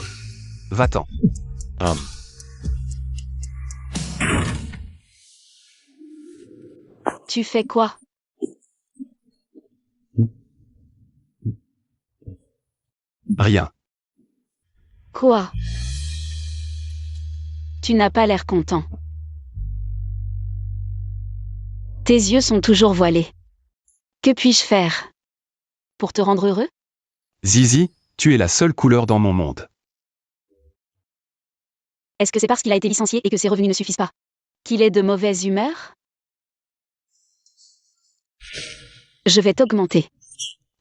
Va-t'en. Tu fais quoi? Rien. Quoi? Tu n'as pas l'air content. Tes yeux sont toujours voilés. Que puis-je faire? Pour te rendre heureux? Zizi, tu es la seule couleur dans mon monde. Est-ce que c'est parce qu'il a été licencié et que ses revenus ne suffisent pas? Qu'il est de mauvaise humeur? Je vais t'augmenter.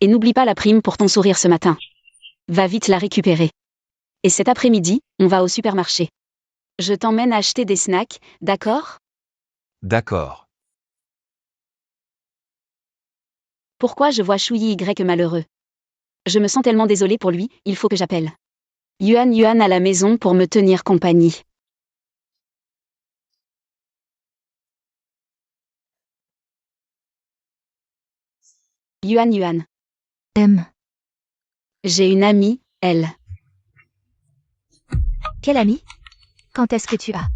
Et n'oublie pas la prime pour ton sourire ce matin. Va vite la récupérer. Et cet après-midi, on va au supermarché. Je t'emmène acheter des snacks, d'accord? D'accord. Pourquoi je vois Chouyi Y malheureux? Je me sens tellement désolée pour lui, il faut que j'appelle Yuan à la maison pour me tenir compagnie. Yuan. J'ai une amie, elle. Quelle amie? Quand est-ce que tu as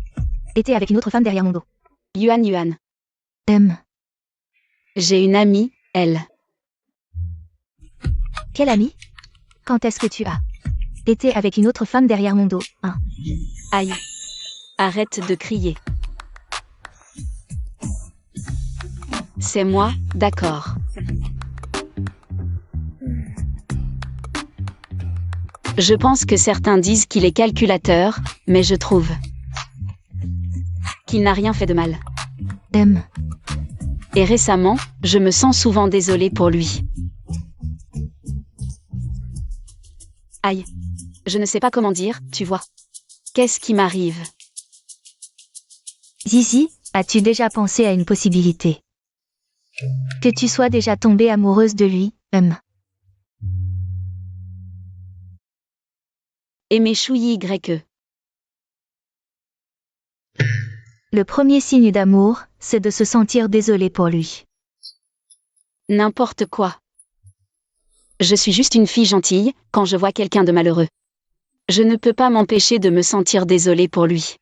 été avec une autre femme derrière mon dos? Yuan. M. J'ai une amie, elle. Quelle amie? Quand est-ce que tu as été avec une autre femme derrière mon dos? Hein? Aïe. Arrête de crier. C'est moi, d'accord. Je pense que certains disent qu'il est calculateur, mais je trouve qu'il n'a rien fait de mal. M. Et récemment, je me sens souvent désolée pour lui. Aïe. Je ne sais pas comment dire, tu vois. Qu'est-ce qui m'arrive? Zizi, as-tu déjà pensé à une possibilité? Que tu sois déjà tombée amoureuse de lui, Aimer Chouyi Y. Le premier signe d'amour, c'est de se sentir désolé pour lui. N'importe quoi. Je suis juste une fille gentille, quand je vois quelqu'un de malheureux. Je ne peux pas m'empêcher de me sentir désolée pour lui.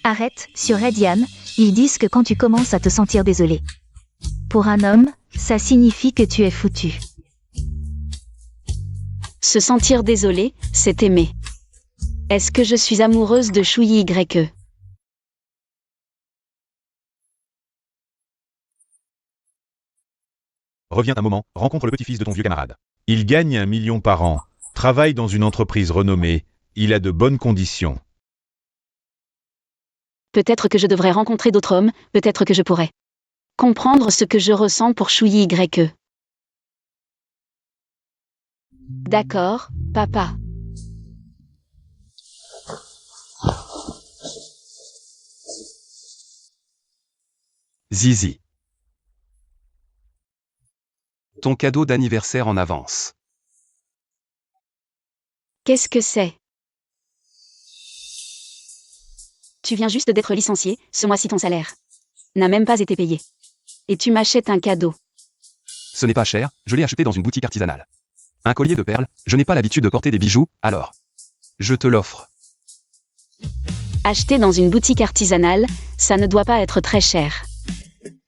Arrête, sur Redian, ils disent que quand tu commences à te sentir désolé pour un homme, ça signifie que tu es foutu. Se sentir désolée, c'est aimer. Est-ce que je suis amoureuse de Chouyi Y? Reviens un moment, rencontre le petit-fils de ton vieux camarade. Il gagne 1 million par an, travaille dans une entreprise renommée, il a de bonnes conditions. Peut-être que je devrais rencontrer d'autres hommes, peut-être que je pourrais comprendre ce que je ressens pour Chouyi Y. D'accord, papa. Zizi. Ton cadeau d'anniversaire en avance. Qu'est-ce que c'est? Tu viens juste d'être licencié, ce mois-ci ton salaire n'a même pas été payé. Et tu m'achètes un cadeau. Ce n'est pas cher, je l'ai acheté dans une boutique artisanale. Un collier de perles, je n'ai pas l'habitude de porter des bijoux, alors. Je te l'offre. Acheté dans une boutique artisanale, ça ne doit pas être très cher.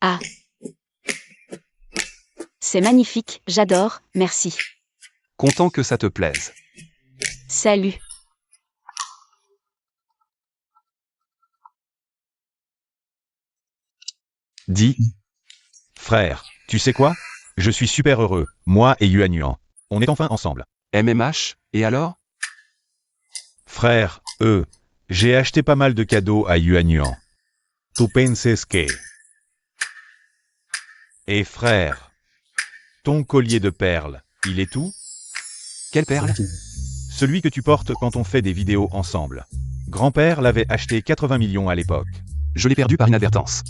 Ah. C'est magnifique, j'adore, merci. Content que ça te plaise. Salut. Dis. Frère, tu sais quoi? Je suis super heureux, moi et Yuan Yuan. On est enfin ensemble. MMH, et alors? Frère, j'ai acheté pas mal de cadeaux à Yuan Yuan. Tu penses que... Et frère, ton collier de perles, il est où? Quelle perle? Celui que tu portes quand on fait des vidéos ensemble. Grand-père l'avait acheté 80 millions à l'époque. Je l'ai perdu par inadvertance.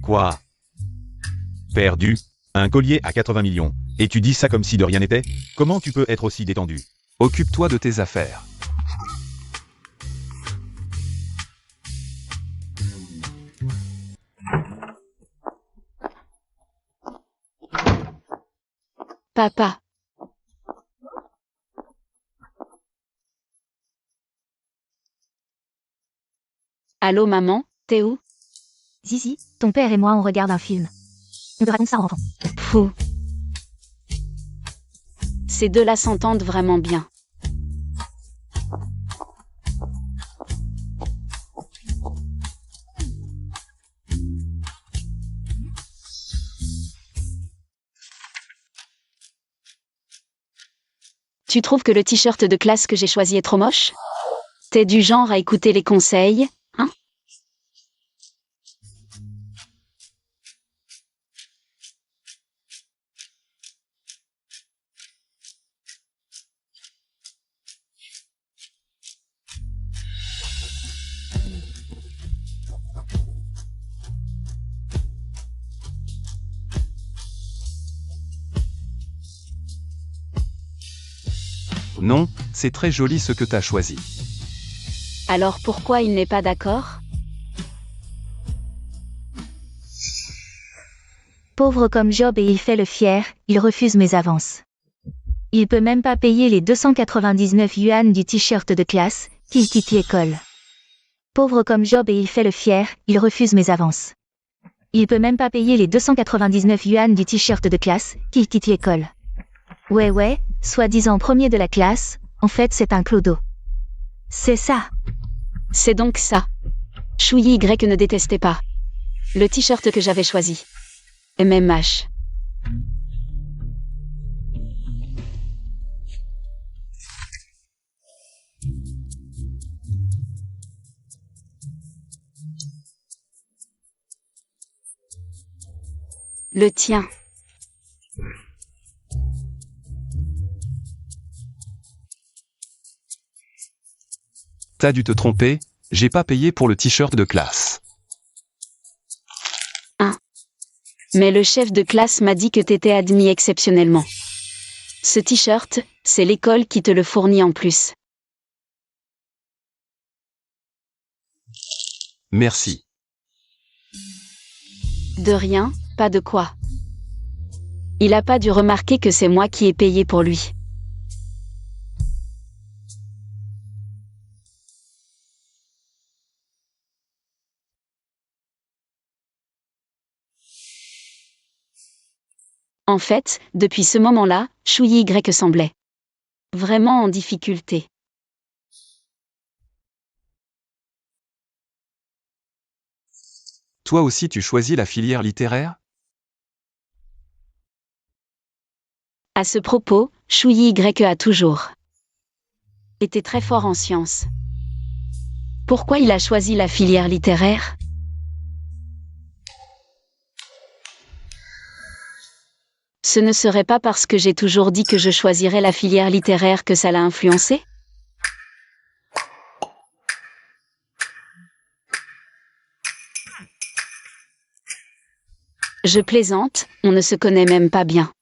Quoi? Perdu? Un collier à 80 millions. Et tu dis ça comme si de rien n'était? Comment tu peux être aussi détendu? Occupe-toi de tes affaires. Papa. Allô maman, t'es où? Zizi, ton père et moi on regarde un film. On te raconte ça en enfant. Fou. Ces deux-là s'entendent vraiment bien. Tu trouves que le t-shirt de classe que j'ai choisi est trop moche? T'es du genre à écouter les conseils, hein? Non, c'est très joli ce que t'as choisi. Alors pourquoi il n'est pas d'accord? Pauvre comme Job et il fait le fier, il refuse mes avances. Il peut même pas payer les 299 yuan du t-shirt de classe, qu'il quitte l'école. Pauvre comme Job et il fait le fier, il refuse mes avances. Il peut même pas payer les 299 yuan du t-shirt de classe, qu'il quitte l'école. Ouais, soi-disant premier de la classe, en fait c'est un clodo. C'est ça. C'est donc ça. Chouyi Y ne détestait pas le t-shirt que j'avais choisi. MMH. Le tien. T'as dû te tromper, j'ai pas payé pour le t-shirt de classe. Mais le chef de classe m'a dit que t'étais admis exceptionnellement. Ce t-shirt, c'est l'école qui te le fournit en plus. Merci. De rien, pas de quoi. Il a pas dû remarquer que c'est moi qui ai payé pour lui. En fait, depuis ce moment-là, Chouyi Y semblait vraiment en difficulté. Toi aussi tu choisis la filière littéraire? À ce propos, Chouyi Y a toujours été très fort en sciences. Pourquoi il a choisi la filière littéraire? Ce ne serait pas parce que j'ai toujours dit que je choisirais la filière littéraire que ça l'a influencé? Je plaisante, on ne se connaît même pas bien.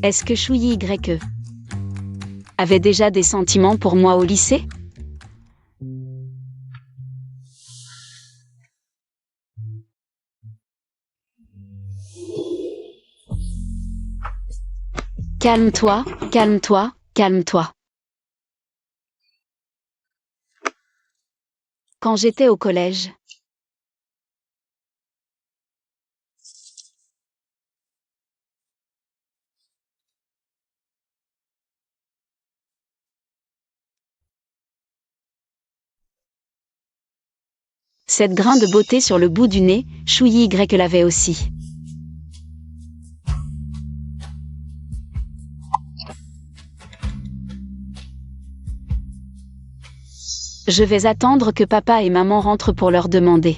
Est-ce que Chouyi Y avait déjà des sentiments pour moi au lycée? Calme-toi, calme-toi, calme-toi. Quand j'étais au collège. Cette grain de beauté sur le bout du nez, Chouyi Y l'avait aussi. Je vais attendre que papa et maman rentrent pour leur demander.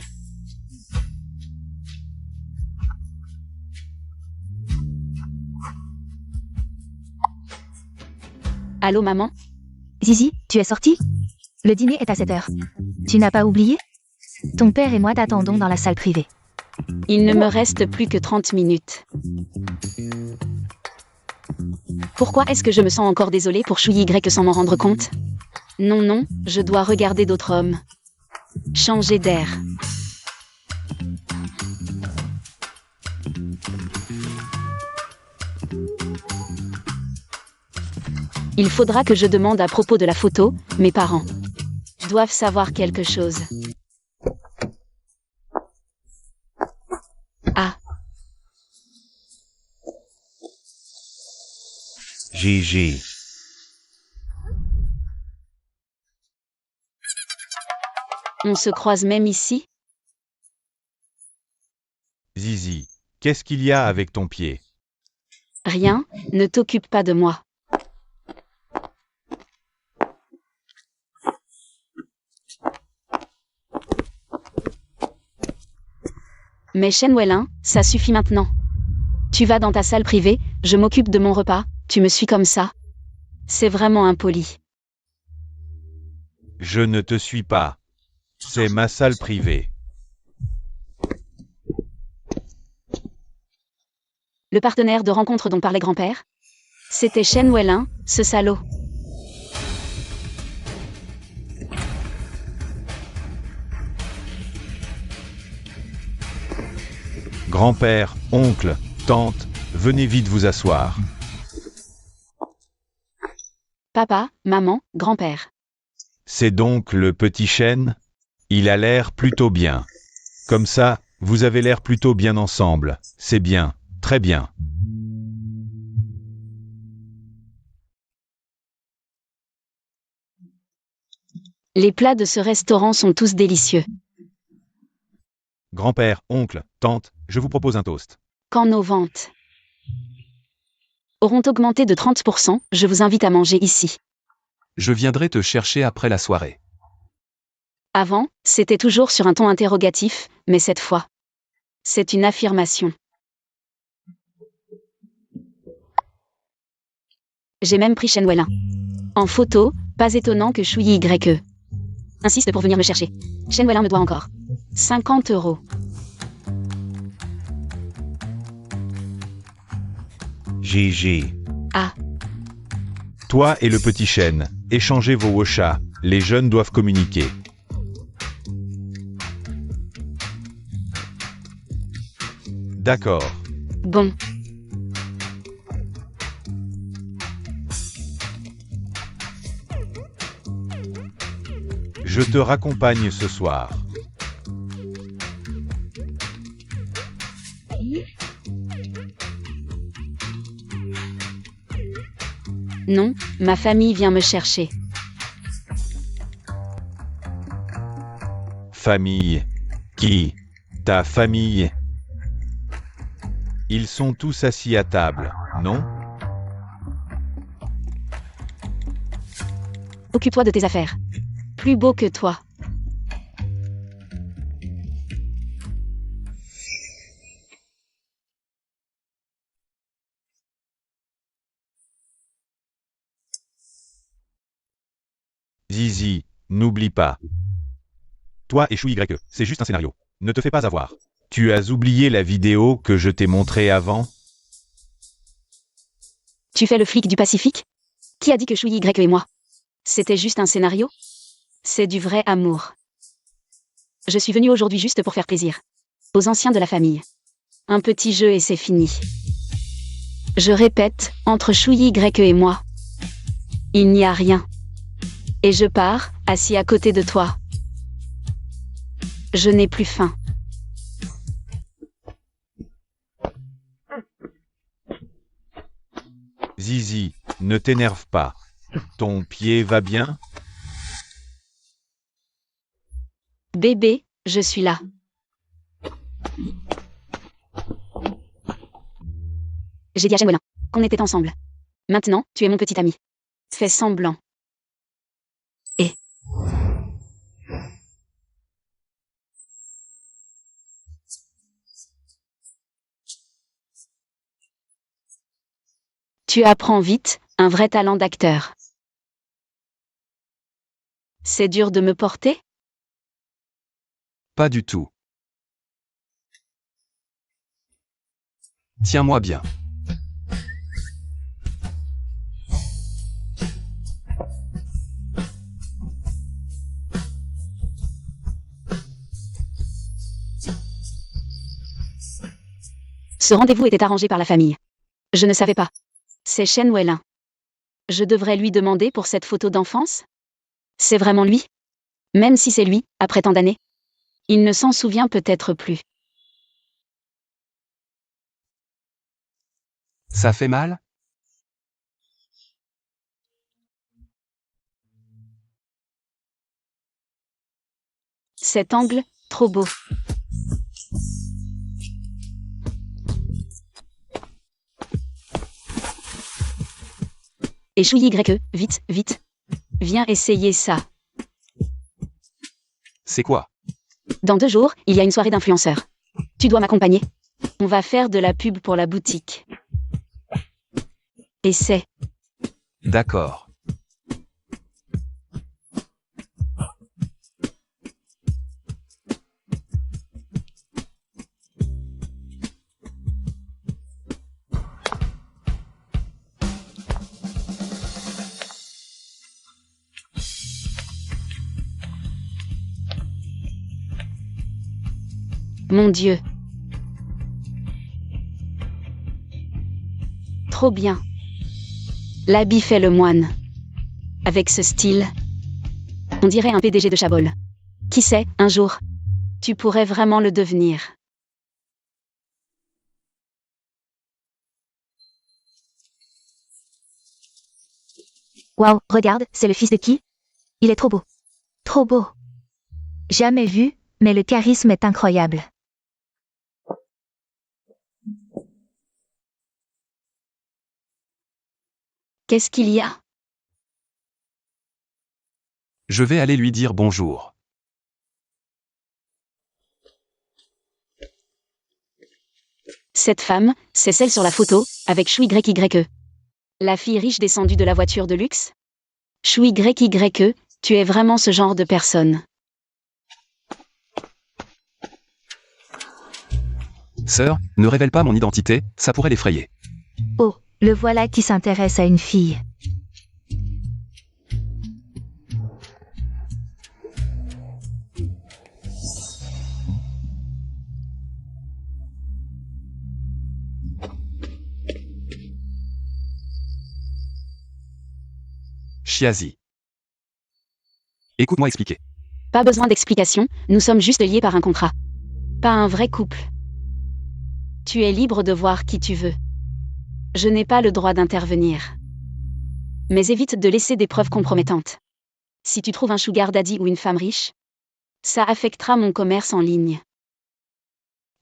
Allô maman? Zizi, tu es sortie? Le dîner est à 7 heures. Tu n'as pas oublié? Ton père et moi t'attendons dans la salle privée. Il ne me reste plus que 30 minutes. Pourquoi est-ce que je me sens encore désolée pour Chouyi Y sans m'en rendre compte? Non, non, je dois regarder d'autres hommes. Changer d'air. Il faudra que je demande à propos de la photo, mes parents doivent savoir quelque chose. Ah, Gigi. on se croise même ici? Zizi, qu'est-ce qu'il y a avec ton pied? Rien, ne t'occupe pas de moi. Mais Shenwellin, ça suffit maintenant. Tu vas dans ta salle privée, je m'occupe de mon repas, tu me suis comme ça. C'est vraiment impoli. Je ne te suis pas. C'est ma salle privée. Le partenaire de rencontre dont parlait grand-père? C'était Shenwellin, ce salaud. Grand-père, oncle, tante, venez vite vous asseoir. Papa, maman, grand-père. C'est donc le petit chêne? Il a l'air plutôt bien. Comme ça, vous avez l'air plutôt bien ensemble. C'est bien, très bien. Les plats de ce restaurant sont tous délicieux. Grand-père, oncle, tante, je vous propose un toast. Quand nos ventes auront augmenté de 30%, je vous invite à manger ici. Je viendrai te chercher après la soirée. Avant, c'était toujours sur un ton interrogatif, mais cette fois, c'est une affirmation. J'ai même pris Shenwellin en photo, pas étonnant que Chouyi Y insiste pour venir me chercher. Shenwellin me doit encore 50 €. Gigi. Ah, Toi et le petit chêne, échangez vos woshas. Les jeunes doivent communiquer. D'accord. bon. Je te raccompagne ce soir. Non, ma famille vient me chercher. Famille. Qui? Ta famille. Ils sont tous assis à table, non? Occupe-toi de tes affaires. Plus beau que toi. Zizi, n'oublie pas. Toi et Chou YE, c'est juste un scénario. Ne te fais pas avoir. Tu as oublié la vidéo que je t'ai montrée avant? Tu fais le flic du Pacifique? Qui a dit que Chou YE et moi? C'était juste un scénario? C'est du vrai amour. Je suis venue aujourd'hui juste pour faire plaisir. Aux anciens de la famille. Un petit jeu et c'est fini. Je répète, entre Chou YE et moi. Il n'y a rien. Et je pars, assis à côté de toi. Je n'ai plus faim. Zizi, ne t'énerve pas. Ton pied va bien? Bébé, je suis là. J'ai dit à Jen qu'on était ensemble. Maintenant, tu es mon petit ami. Fais semblant. Et... Tu apprends vite, un vrai talent d'acteur. C'est dur de me porter? Pas du tout. Tiens-moi bien. Ce rendez-vous était arrangé par la famille. Je ne savais pas. C'est Shen Weilin. Je devrais lui demander pour cette photo d'enfance? C'est vraiment lui? Même si c'est lui, après tant d'années? Il ne s'en souvient peut-être plus. Ça fait mal? Cet angle, trop beau. Et Chou YE, vite, vite. Viens essayer ça. C'est quoi? Dans 2 jours, il y a une soirée d'influenceurs. Tu dois m'accompagner. On va faire de la pub pour la boutique. Et c'est... D'accord. Mon Dieu. Trop bien. L'habit fait le moine. Avec ce style. On dirait un PDG de Chabol. Qui sait, un jour. Tu pourrais vraiment le devenir. Waouh, regarde, c'est le fils de qui? Il est trop beau. Trop beau. Jamais vu, mais le charisme est incroyable. Qu'est-ce qu'il y a? Je vais aller lui dire bonjour. Cette femme, c'est celle sur la photo, avec Chou YE. La fille riche descendue de la voiture de luxe? Chou YE, tu es vraiment ce genre de personne. Sœur, ne révèle pas mon identité, ça pourrait l'effrayer. Oh, le voilà qui s'intéresse à une fille. Chiazi. Écoute-moi expliquer. Pas besoin d'explication, nous sommes juste liés par un contrat. Pas un vrai couple. Tu es libre de voir qui tu veux. Je n'ai pas le droit d'intervenir. Mais évite de laisser des preuves compromettantes. Si tu trouves un sugar daddy ou une femme riche, ça affectera mon commerce en ligne.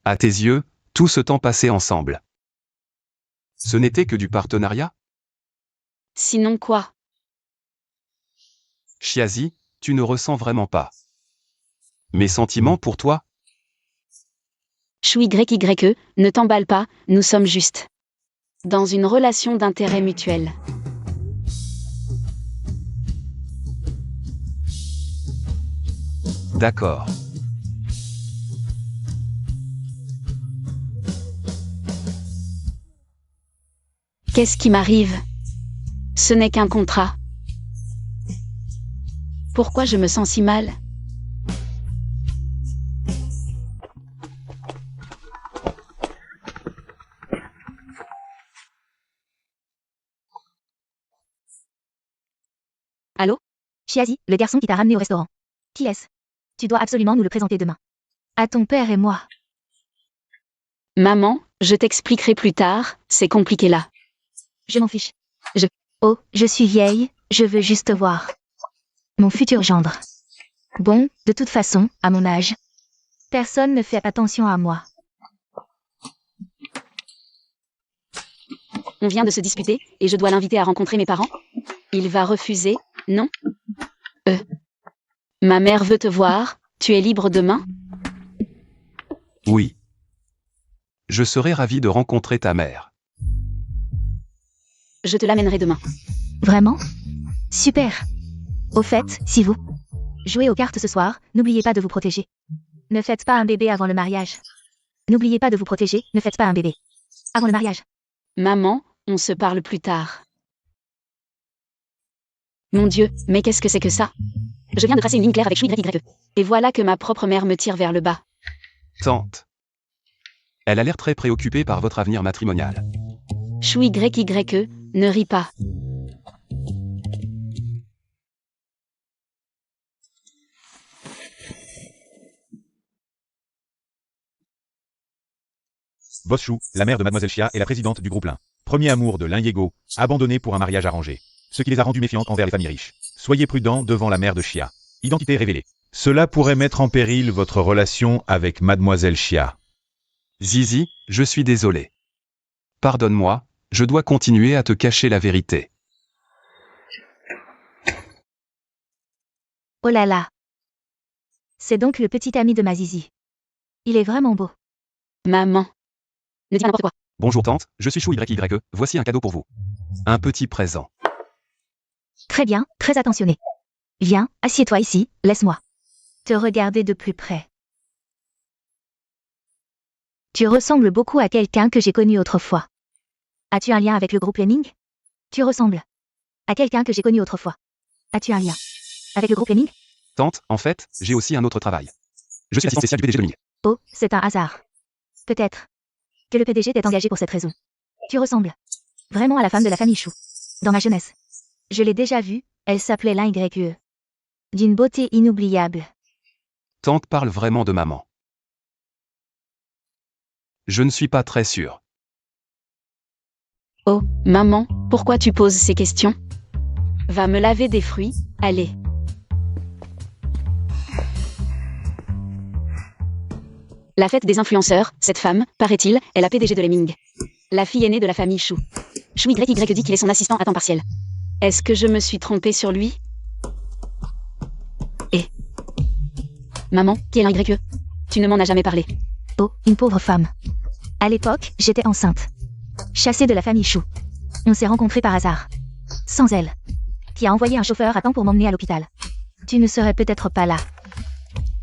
À tes yeux, tout ce temps passé ensemble. Ce n'était que du partenariat? Sinon quoi? Chiazi, tu ne ressens vraiment pas mes sentiments pour toi? Chou YE, ne t'emballe pas, nous sommes juste dans une relation d'intérêt mutuel. D'accord. Qu'est-ce qui m'arrive? Ce n'est qu'un contrat. Pourquoi je me sens si mal? Allô? Chiazi, le garçon qui t'a ramené au restaurant. Qui est-ce? Tu dois absolument nous le présenter demain. À ton père et moi. Maman, je t'expliquerai plus tard, c'est compliqué là. Je m'en fiche. Oh, je suis vieille, je veux juste voir. Mon futur gendre. Bon, de toute façon, à mon âge. Personne ne fait attention à moi. On vient de se disputer, et je dois l'inviter à rencontrer mes parents? Il va refuser, non? Ma mère veut te voir, tu es libre demain? Oui. Je serais ravi de rencontrer ta mère. Je te l'amènerai demain. Vraiment? Super. Au fait, si vous jouez aux cartes ce soir, n'oubliez pas de vous protéger. Ne faites pas un bébé avant le mariage. N'oubliez pas de vous protéger, ne faites pas un bébé. Avant le mariage. Maman, on se parle plus tard. Mon Dieu, mais qu'est-ce que c'est que ça? Je viens de tracer une ligne claire avec YYE. Et voilà que ma propre mère me tire vers le bas. Tante. Elle a l'air très préoccupée par votre avenir matrimonial. YYE, ne ris pas. Boss Chou, la mère de Mademoiselle Chia est la présidente du groupe Lin. Premier amour de Lin Yego, abandonné pour un mariage arrangé. Ce qui les a rendus méfiantes envers les familles riches. Soyez prudents devant la mère de Chia. Identité révélée. Cela pourrait mettre en péril votre relation avec Mademoiselle Chia. Zizi, je suis désolé. Pardonne-moi, je dois continuer à te cacher la vérité. Oh là là. C'est donc le petit ami de ma Zizi. Il est vraiment beau. Maman. Ne dis pas n'importe quoi. Bonjour tante, je suis Chou YYE, voici un cadeau pour vous. Un petit présent. Très bien, très attentionné. Viens, assieds-toi ici, laisse-moi te regarder de plus près. Tu ressembles beaucoup à quelqu'un que j'ai connu autrefois. As-tu un lien avec le groupe Lemming? Tu ressembles à quelqu'un que j'ai connu autrefois. As-tu un lien avec le groupe Lemming? Tante, en fait, j'ai aussi un autre travail. Je suis assistant spécial du PDG de Lemming. Oh, c'est un hasard. Peut-être que le PDG t'est engagé pour cette raison. Tu ressembles vraiment à la femme de la famille Chou. Dans ma jeunesse. Je l'ai déjà vue, elle s'appelait Lin YE. D'une beauté inoubliable. Tante parle vraiment de maman. Je ne suis pas très sûr. Oh, maman, pourquoi tu poses ces questions? Va me laver des fruits, allez. La fête des influenceurs, cette femme, paraît-il, est la PDG de Lemming. La fille aînée de la famille Chou. Chou YY dit qu'il est son assistant à temps partiel. Est-ce que je me suis trompée sur lui? Maman, qui est Lin YE? Tu ne m'en as jamais parlé. Oh, une pauvre femme. À l'époque, j'étais enceinte. Chassée de la famille Chou. On s'est rencontrés par hasard. Sans elle. Qui a envoyé un chauffeur à temps pour m'emmener à l'hôpital. Tu ne serais peut-être pas là.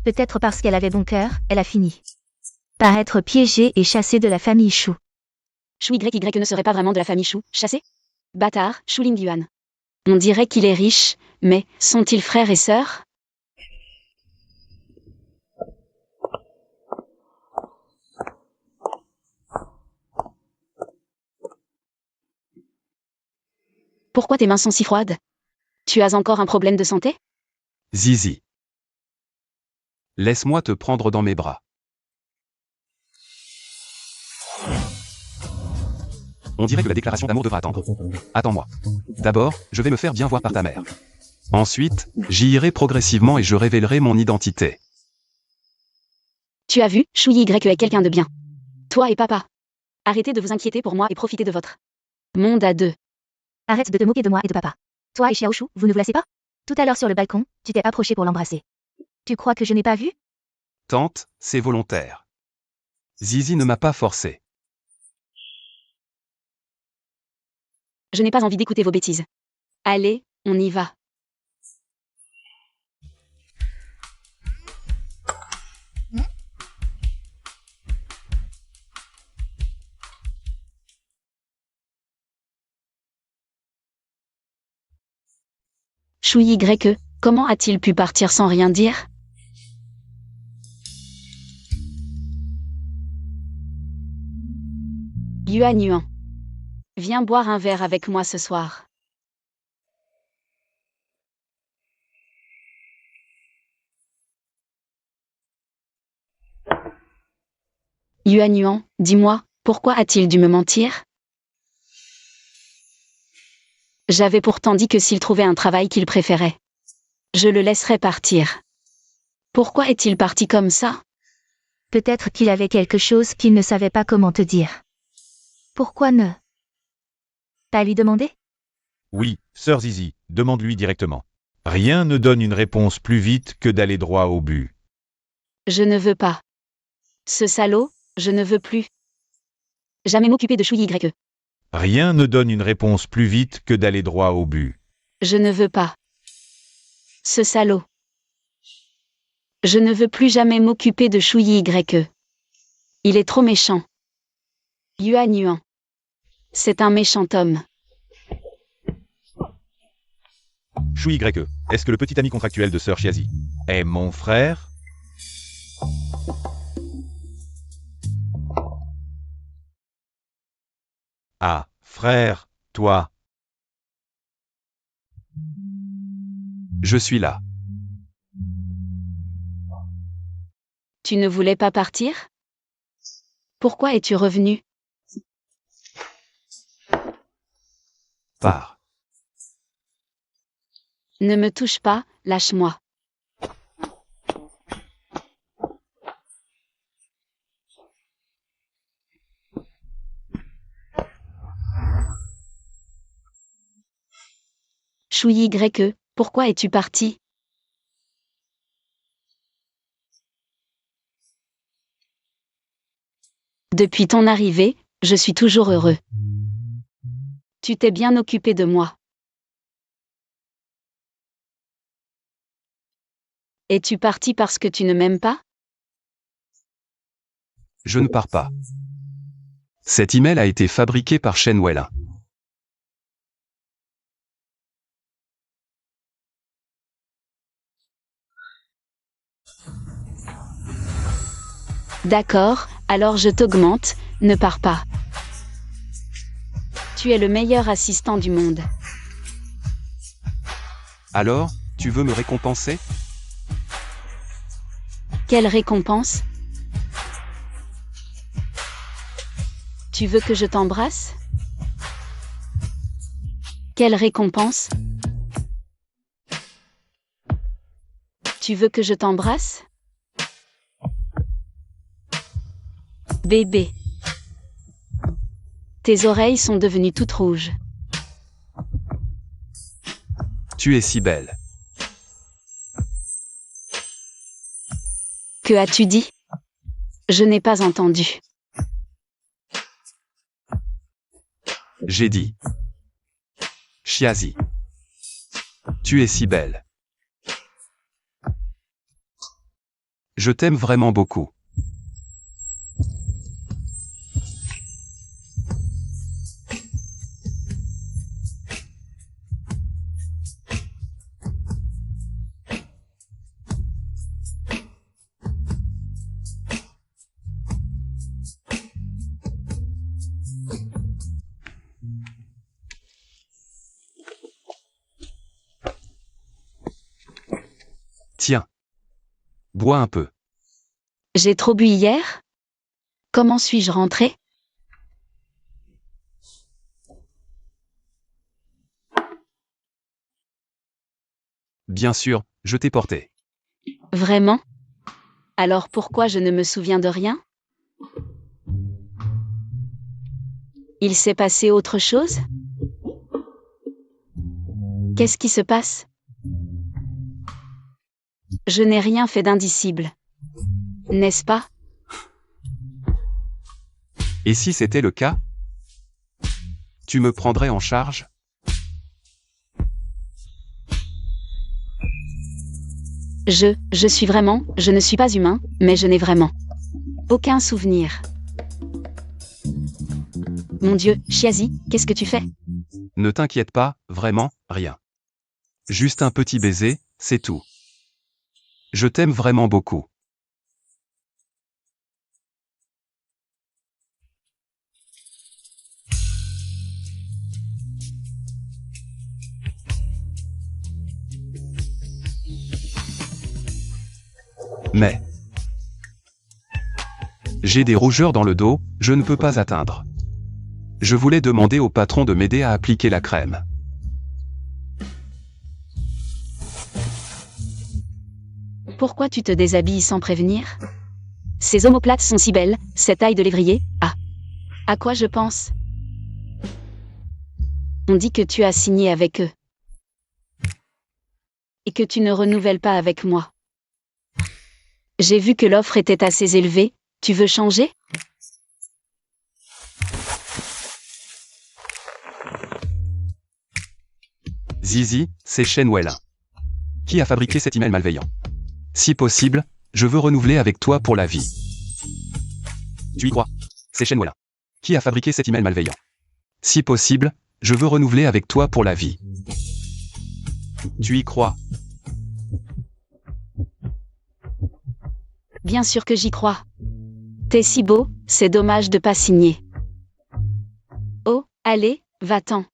Peut-être parce qu'elle avait bon cœur, elle a fini par être piégée et chassée de la famille Chou. Chou YY ne serait pas vraiment de la famille Chou, chassé? Bâtard, Chou Ling Yuan. On dirait qu'il est riche, mais sont-ils frères et sœurs? Pourquoi tes mains sont si froides? Tu as encore un problème de santé? Zizi. Laisse-moi te prendre dans mes bras. On dirait que la déclaration d'amour devra attendre. Attends-moi. D'abord, je vais me faire bien voir par ta mère. Ensuite, j'y irai progressivement et je révélerai mon identité. Tu as vu, Chou YY est quelqu'un de bien. Toi et papa. Arrêtez de vous inquiéter pour moi et profitez de votre monde à deux. Arrête de te moquer de moi et de papa. Toi et Xiao Chou, vous ne vous lassez pas? Tout à l'heure sur le balcon, tu t'es approché pour l'embrasser. Tu crois que je n'ai pas vu? Tante, c'est volontaire. Zizi ne m'a pas forcé. Je n'ai pas envie d'écouter vos bêtises. Allez, on y va. Shui Y, comment a-t-il pu partir sans rien dire? Yuan Yuan. Viens boire un verre avec moi ce soir. Yuan Yuan, dis-moi, pourquoi a-t-il dû me mentir? J'avais pourtant dit que s'il trouvait un travail qu'il préférait, je le laisserais partir. Pourquoi est-il parti comme ça? Peut-être qu'il avait quelque chose qu'il ne savait pas comment te dire. Pourquoi ne pas lui demander? Oui, sœur Zizi, demande-lui directement. Rien ne donne une réponse plus vite que d'aller droit au but. Je ne veux pas. Ce salaud, je ne veux plus jamais m'occuper de Shui Y. Rien ne donne une réponse plus vite que d'aller droit au but. Je ne veux pas. Ce salaud. Je ne veux plus jamais m'occuper de Shui Y. Il est trop méchant. Yuan Yuan. C'est un méchant homme. Shui Y, est-ce que le petit ami contractuel de sœur Chiazi est mon frère? Ah, frère, toi. Je suis là. Tu ne voulais pas partir? Pourquoi es-tu revenu? Pars. Ne me touche pas, lâche-moi. Shui Y, pourquoi es-tu parti? Depuis ton arrivée, je suis toujours heureux. Tu t'es bien occupé de moi. Es-tu parti parce que tu ne m'aimes pas? Je ne pars pas. Cet email a été fabriqué par Shenwell. D'accord, alors je t'augmente, ne pars pas. Tu es le meilleur assistant du monde. Alors, tu veux me récompenser? Quelle récompense? Tu veux que je t'embrasse? Quelle récompense? Tu veux que je t'embrasse? Bébé. Tes oreilles sont devenues toutes rouges. Tu es si belle. Que as-tu dit? Je n'ai pas entendu. J'ai dit. Chiazi. Tu es si belle. Je t'aime vraiment beaucoup. Tiens. Bois un peu. J'ai trop bu hier? Comment suis-je rentrée? Bien sûr, je t'ai porté. Vraiment? Alors pourquoi je ne me souviens de rien? Il s'est passé autre chose? Qu'est-ce qui se passe? Je n'ai rien fait d'indicible. N'est-ce pas? Et si c'était le cas? Tu me prendrais en charge? Je suis vraiment, je ne suis pas humain, mais je n'ai vraiment aucun souvenir. Mon Dieu, Chiazi, qu'est-ce que tu fais? Ne t'inquiète pas, vraiment, rien. Juste un petit baiser, c'est tout. Je t'aime vraiment beaucoup. Mais j'ai des rougeurs dans le dos, je ne peux pas atteindre. Je voulais demander au patron de m'aider à appliquer la crème. Pourquoi tu te déshabilles sans prévenir? Ces omoplates sont si belles, cette taille de lévrier. Ah. À quoi je pense? On dit que tu as signé avec eux. Et que tu ne renouvelles pas avec moi. J'ai vu que l'offre était assez élevée, tu veux changer? Zizi, c'est Shenwell. Qui a fabriqué cet email malveillant? Si possible, je veux renouveler avec toi pour la vie. Tu y crois? C'est Shenwell. Qui a fabriqué cet email malveillant? Si possible, je veux renouveler avec toi pour la vie. Tu y crois? Bien sûr que j'y crois. T'es si beau, c'est dommage de pas signer. Oh, allez, va-t'en.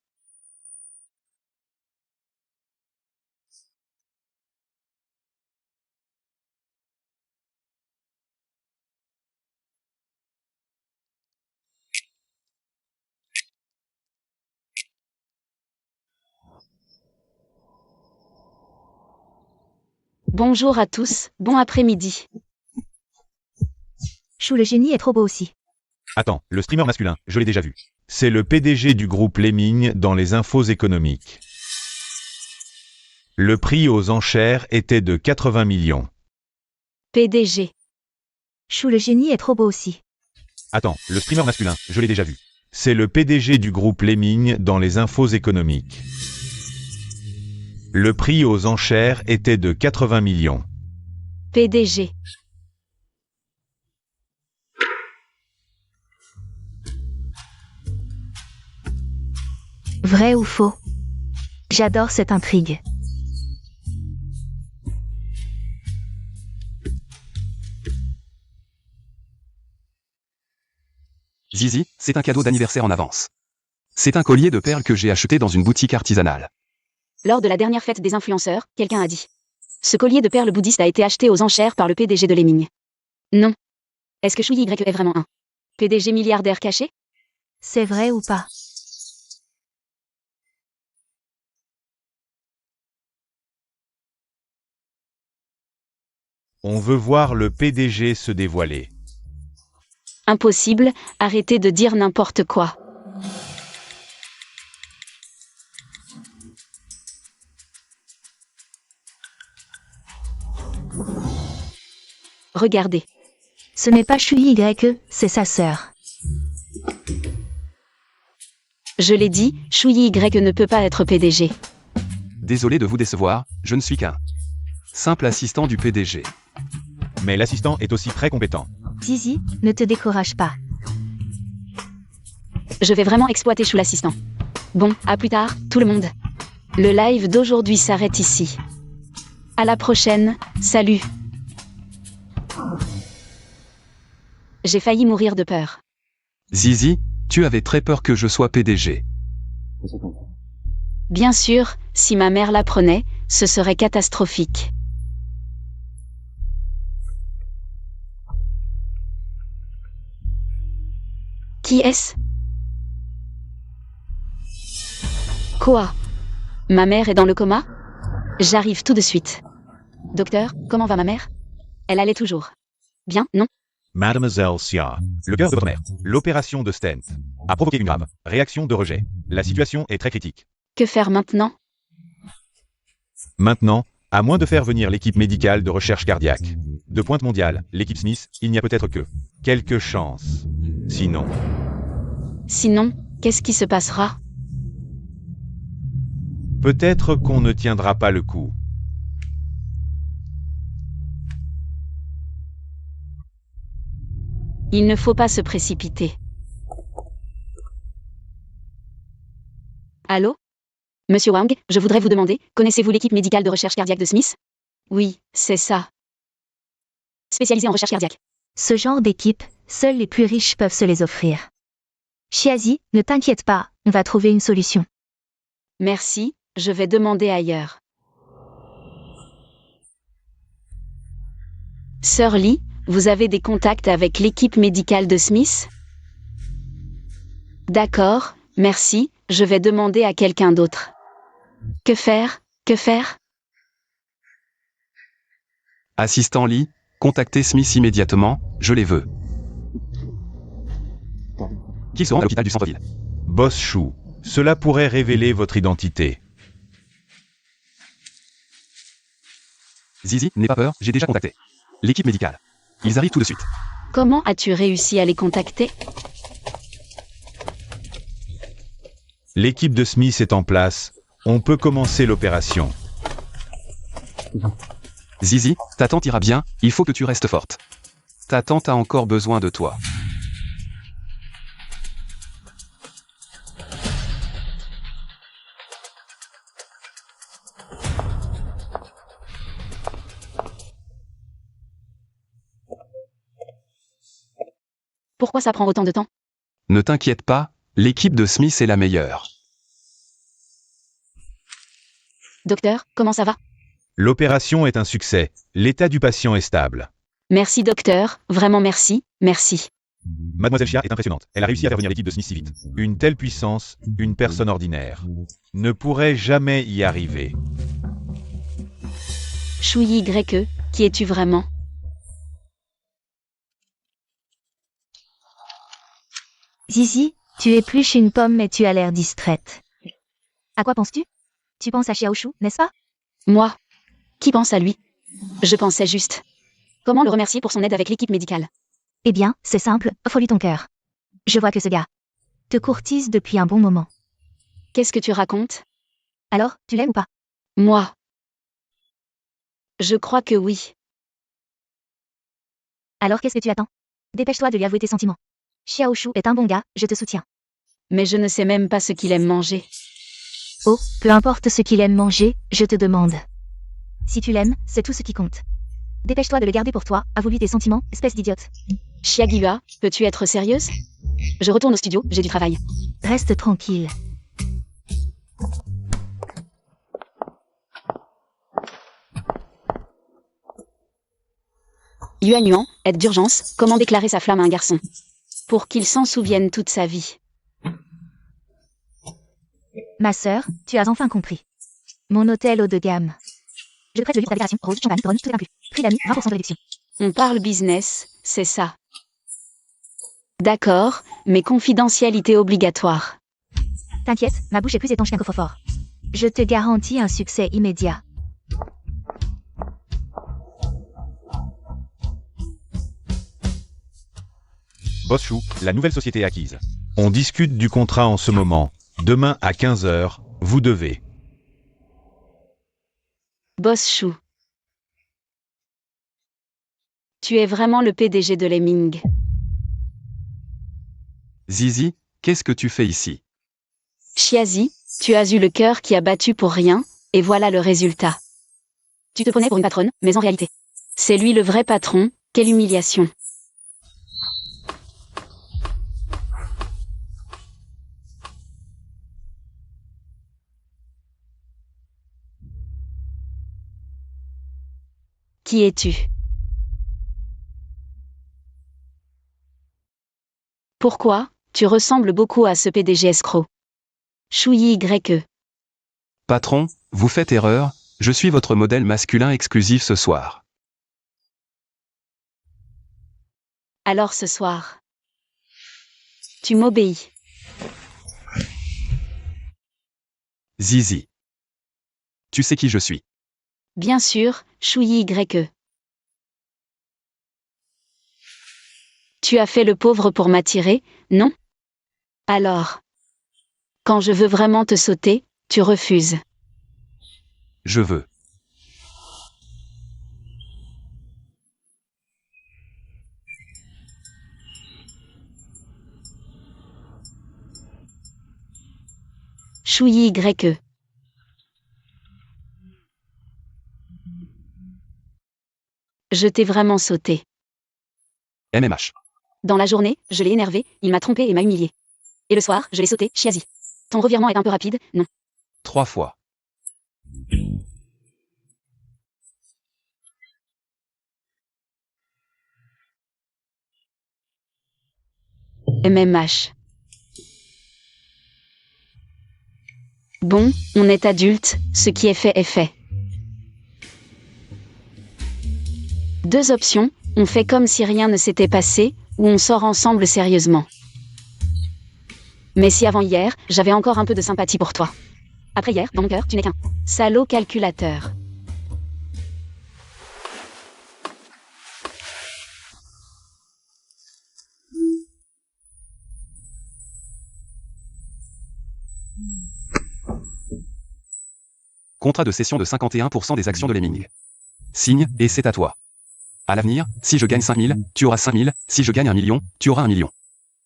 Bonjour à tous, bon après-midi. Chou le génie est trop beau aussi. Attends, le streamer masculin, je l'ai déjà vu. C'est le PDG du groupe Lemming dans les infos économiques. Le prix aux enchères était de 80 millions. PDG. Chou le génie est trop beau aussi. Attends, le streamer masculin, je l'ai déjà vu. C'est le PDG du groupe Lemming dans les infos économiques. Le prix aux enchères était de 80 millions. PDG. Vrai ou faux? J'adore cette intrigue. Zizi, c'est un cadeau d'anniversaire en avance. C'est un collier de perles que j'ai acheté dans une boutique artisanale. Lors de la dernière fête des influenceurs, quelqu'un a dit. Ce collier de perles bouddhistes a été acheté aux enchères par le PDG de Lemming. Non. Est-ce que Shui Y est vraiment un PDG milliardaire caché? C'est vrai ou pas? On veut voir le PDG se dévoiler. Impossible, arrêtez de dire n'importe quoi. Regardez. Ce n'est pas Shui Y, c'est sa sœur. Je l'ai dit, Shui Y ne peut pas être PDG. Désolé de vous décevoir, je ne suis qu'un simple assistant du PDG. Mais l'assistant est aussi très compétent. Zizi, ne te décourage pas. Je vais vraiment exploiter Chou l'assistant. Bon, à plus tard, tout le monde. Le live d'aujourd'hui s'arrête ici. À la prochaine, salut. J'ai failli mourir de peur. Zizi, tu avais très peur que je sois PDG. Bien sûr, si ma mère l'apprenait, ce serait catastrophique. Qui est-ce? Quoi? Ma mère est dans le coma? J'arrive tout de suite. Docteur, comment va ma mère? Elle allait toujours. Bien, non? Mademoiselle Xia, le cœur de votre mère, l'opération de stent, a provoqué une grave réaction de rejet. La situation est très critique. Que faire maintenant? Maintenant, à moins de faire venir l'équipe médicale de recherche cardiaque, de pointe mondiale, l'équipe Smith, il n'y a peut-être que quelques chances. Sinon, qu'est-ce qui se passera? peut-être qu'on ne tiendra pas le coup. Il ne faut pas se précipiter. Allô? Monsieur Wang, je voudrais vous demander, connaissez-vous l'équipe médicale de recherche cardiaque de Smith? Oui, c'est ça. Spécialisée en recherche cardiaque. Ce genre d'équipe, seuls les plus riches peuvent se les offrir. Chiazi, ne t'inquiète pas, on va trouver une solution. Merci, je vais demander ailleurs. Sœur Lee, vous avez des contacts avec l'équipe médicale de Smith? D'accord, merci, je vais demander à quelqu'un d'autre. Que faire? Que faire? Assistant Lee, contactez Smith immédiatement, je les veux. Qu'ils se rendent à l'hôpital du centre-ville. Boss Chou, cela pourrait révéler votre identité. Zizi, n'aie pas peur, j'ai déjà contacté l'équipe médicale. Ils arrivent tout de suite. Comment as-tu réussi à les contacter? L'équipe de Smith est en place. On peut commencer l'opération. Zizi, ta tante ira bien, il faut que tu restes forte. Ta tante a encore besoin de toi. Pourquoi ça prend autant de temps? Ne t'inquiète pas, l'équipe de Smith est la meilleure. Docteur, comment ça va? L'opération est un succès. L'état du patient est stable. Merci docteur, vraiment merci, merci. Mademoiselle Chia est impressionnante. Elle a réussi à faire venir l'équipe de Smith si vite. Une telle puissance, une personne ordinaire ne pourrait jamais y arriver. Chouyi YE, qui es-tu vraiment? Zizi, tu épluches une pomme mais tu as l'air distraite. À quoi penses-tu? Tu penses à Xiaoshu, n'est-ce pas? Moi? Qui pense à lui? Je pensais juste. Comment le remercier pour son aide avec l'équipe médicale? Eh bien, c'est simple, offre-lui ton cœur. Je vois que ce gars te courtise depuis un bon moment. Qu'est-ce que tu racontes? Alors, tu l'aimes ou pas? Moi? Je crois que oui. Alors qu'est-ce que tu attends? Dépêche-toi de lui avouer tes sentiments. Xiaoshu est un bon gars, je te soutiens. Mais je ne sais même pas ce qu'il aime manger. Oh, peu importe ce qu'il aime manger, je te demande. Si tu l'aimes, c'est tout ce qui compte. Dépêche-toi de le garder pour toi, avoue-lui tes sentiments, espèce d'idiote. Xiagyua, peux-tu être sérieuse? Je retourne au studio, j'ai du travail. Reste tranquille. Yuan Yuan, aide d'urgence, comment déclarer sa flamme à un garçon? Pour qu'il s'en souvienne toute sa vie. Ma sœur, tu as enfin compris. Mon hôtel haut de gamme. Je prête le livre d'allocation, rose, champagne, brunch, tout inclus. Prix d'amis, 20% de réduction. On parle business, c'est ça. D'accord, mais confidentialité obligatoire. T'inquiète, ma bouche est plus étanche qu'un coffre-fort. Je te garantis un succès immédiat. Boss Chou, la nouvelle société est acquise. On discute du contrat en ce moment. Demain à 15h, vous devez. Boss Chou. Tu es vraiment le PDG de Lemming. Zizi, qu'est-ce que tu fais ici? Chiazi, tu as eu le cœur qui a battu pour rien, et voilà le résultat. Tu te prenais pour une patronne, mais en réalité, c'est lui le vrai patron, quelle humiliation. Qui es-tu? Pourquoi? Tu ressembles beaucoup à ce PDG escroc. Chouyi YE. Patron, vous faites erreur, je suis votre modèle masculin exclusif ce soir. Alors ce soir. Tu m'obéis. Zizi. Tu sais qui je suis. Bien sûr, Chouyi YE. Tu as fait le pauvre pour m'attirer, non? Alors. Quand je veux vraiment te sauter, tu refuses. Je veux. Chouyi YE. Je t'ai vraiment sauté. MMH. Dans la journée, je l'ai énervé, il m'a trompé et m'a humilié. Et le soir, je l'ai sauté, Chiazi. Ton revirement est un peu rapide, non? 3 fois. MMH. Bon, on est adulte, ce qui est fait est fait. 2 options, on fait comme si rien ne s'était passé, ou on sort ensemble sérieusement. Mais si avant hier, j'avais encore un peu de sympathie pour toi. Après hier, dans mon cœur, tu n'es qu'un salaud calculateur. Contrat de cession de 51% des actions de Lemming. Signe, et c'est à toi. À l'avenir, si je gagne 5000, tu auras 5000, si je gagne 1 million, tu auras 1 million.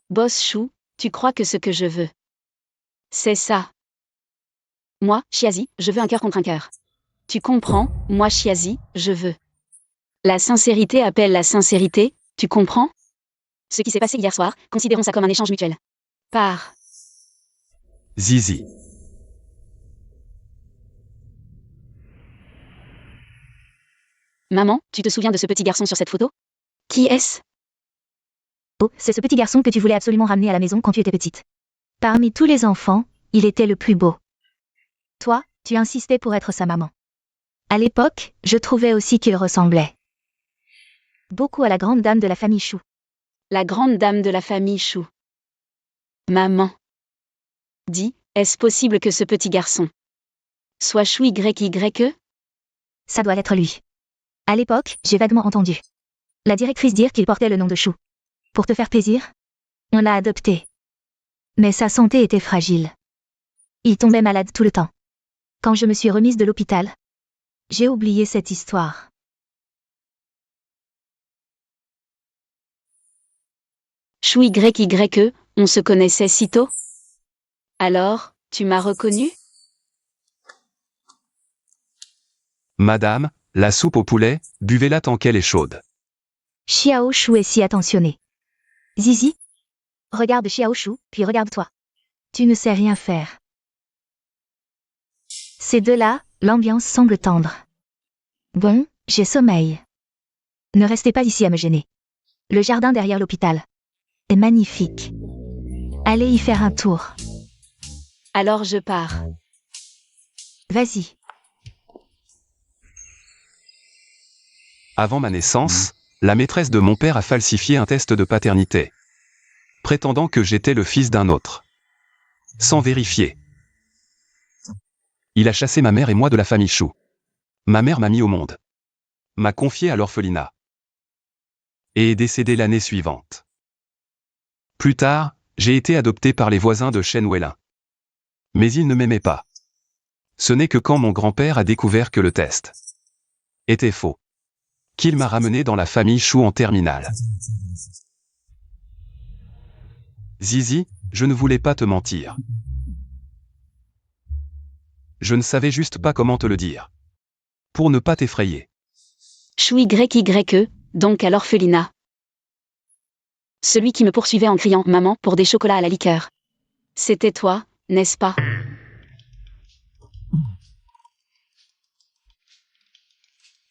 Boss Chou, tu crois que ce que je veux, c'est ça. Moi, Chiazi, je veux un cœur contre un cœur. Tu comprends, moi Chiazi, je veux. La sincérité appelle la sincérité, tu comprends? Ce qui s'est passé hier soir, considérons ça comme un échange mutuel. Par. Zizi. Maman, tu te souviens de ce petit garçon sur cette photo? Qui est-ce? Oh, c'est ce petit garçon que tu voulais absolument ramener à la maison quand tu étais petite. Parmi tous les enfants, il était le plus beau. Toi, tu insistais pour être sa maman. À l'époque, je trouvais aussi qu'il ressemblait beaucoup à la grande dame de la famille Chou. La grande dame de la famille Chou. Maman. Dis, est-ce possible que ce petit garçon soit Chou YYE? Ça doit être lui. À l'époque, j'ai vaguement entendu la directrice dire qu'il portait le nom de Chou. Pour te faire plaisir, on l'a adopté. Mais sa santé était fragile. Il tombait malade tout le temps. Quand je me suis remise de l'hôpital, j'ai oublié cette histoire. Chou YYE, on se connaissait si tôt? Alors, tu m'as reconnu? Madame, la soupe au poulet, buvez-la tant qu'elle est chaude. Xiao Chou est si attentionné. Zizi, regarde Xiao Chou, puis regarde-toi. Tu ne sais rien faire. Ces deux-là, l'ambiance semble tendre. Bon, j'ai sommeil. Ne restez pas ici à me gêner. Le jardin derrière l'hôpital est magnifique. Allez y faire un tour. Alors je pars. Vas-y. Avant ma naissance, la maîtresse de mon père a falsifié un test de paternité, prétendant que j'étais le fils d'un autre. Sans vérifier. Il a chassé ma mère et moi de la famille Chou. Ma mère m'a mis au monde. M'a confié à l'orphelinat. Et est décédée l'année suivante. Plus tard, j'ai été adopté par les voisins de Shen Weilin. Mais ils ne m'aimaient pas. Ce n'est que quand mon grand-père a découvert que le test était faux qu'il m'a ramené dans la famille Chou en terminale. Zizi, je ne voulais pas te mentir. Je ne savais juste pas comment te le dire. Pour ne pas t'effrayer. Chou YYE, donc à l'orphelinat. Celui qui me poursuivait en criant « Maman » pour des chocolats à la liqueur. C'était toi, n'est-ce pas?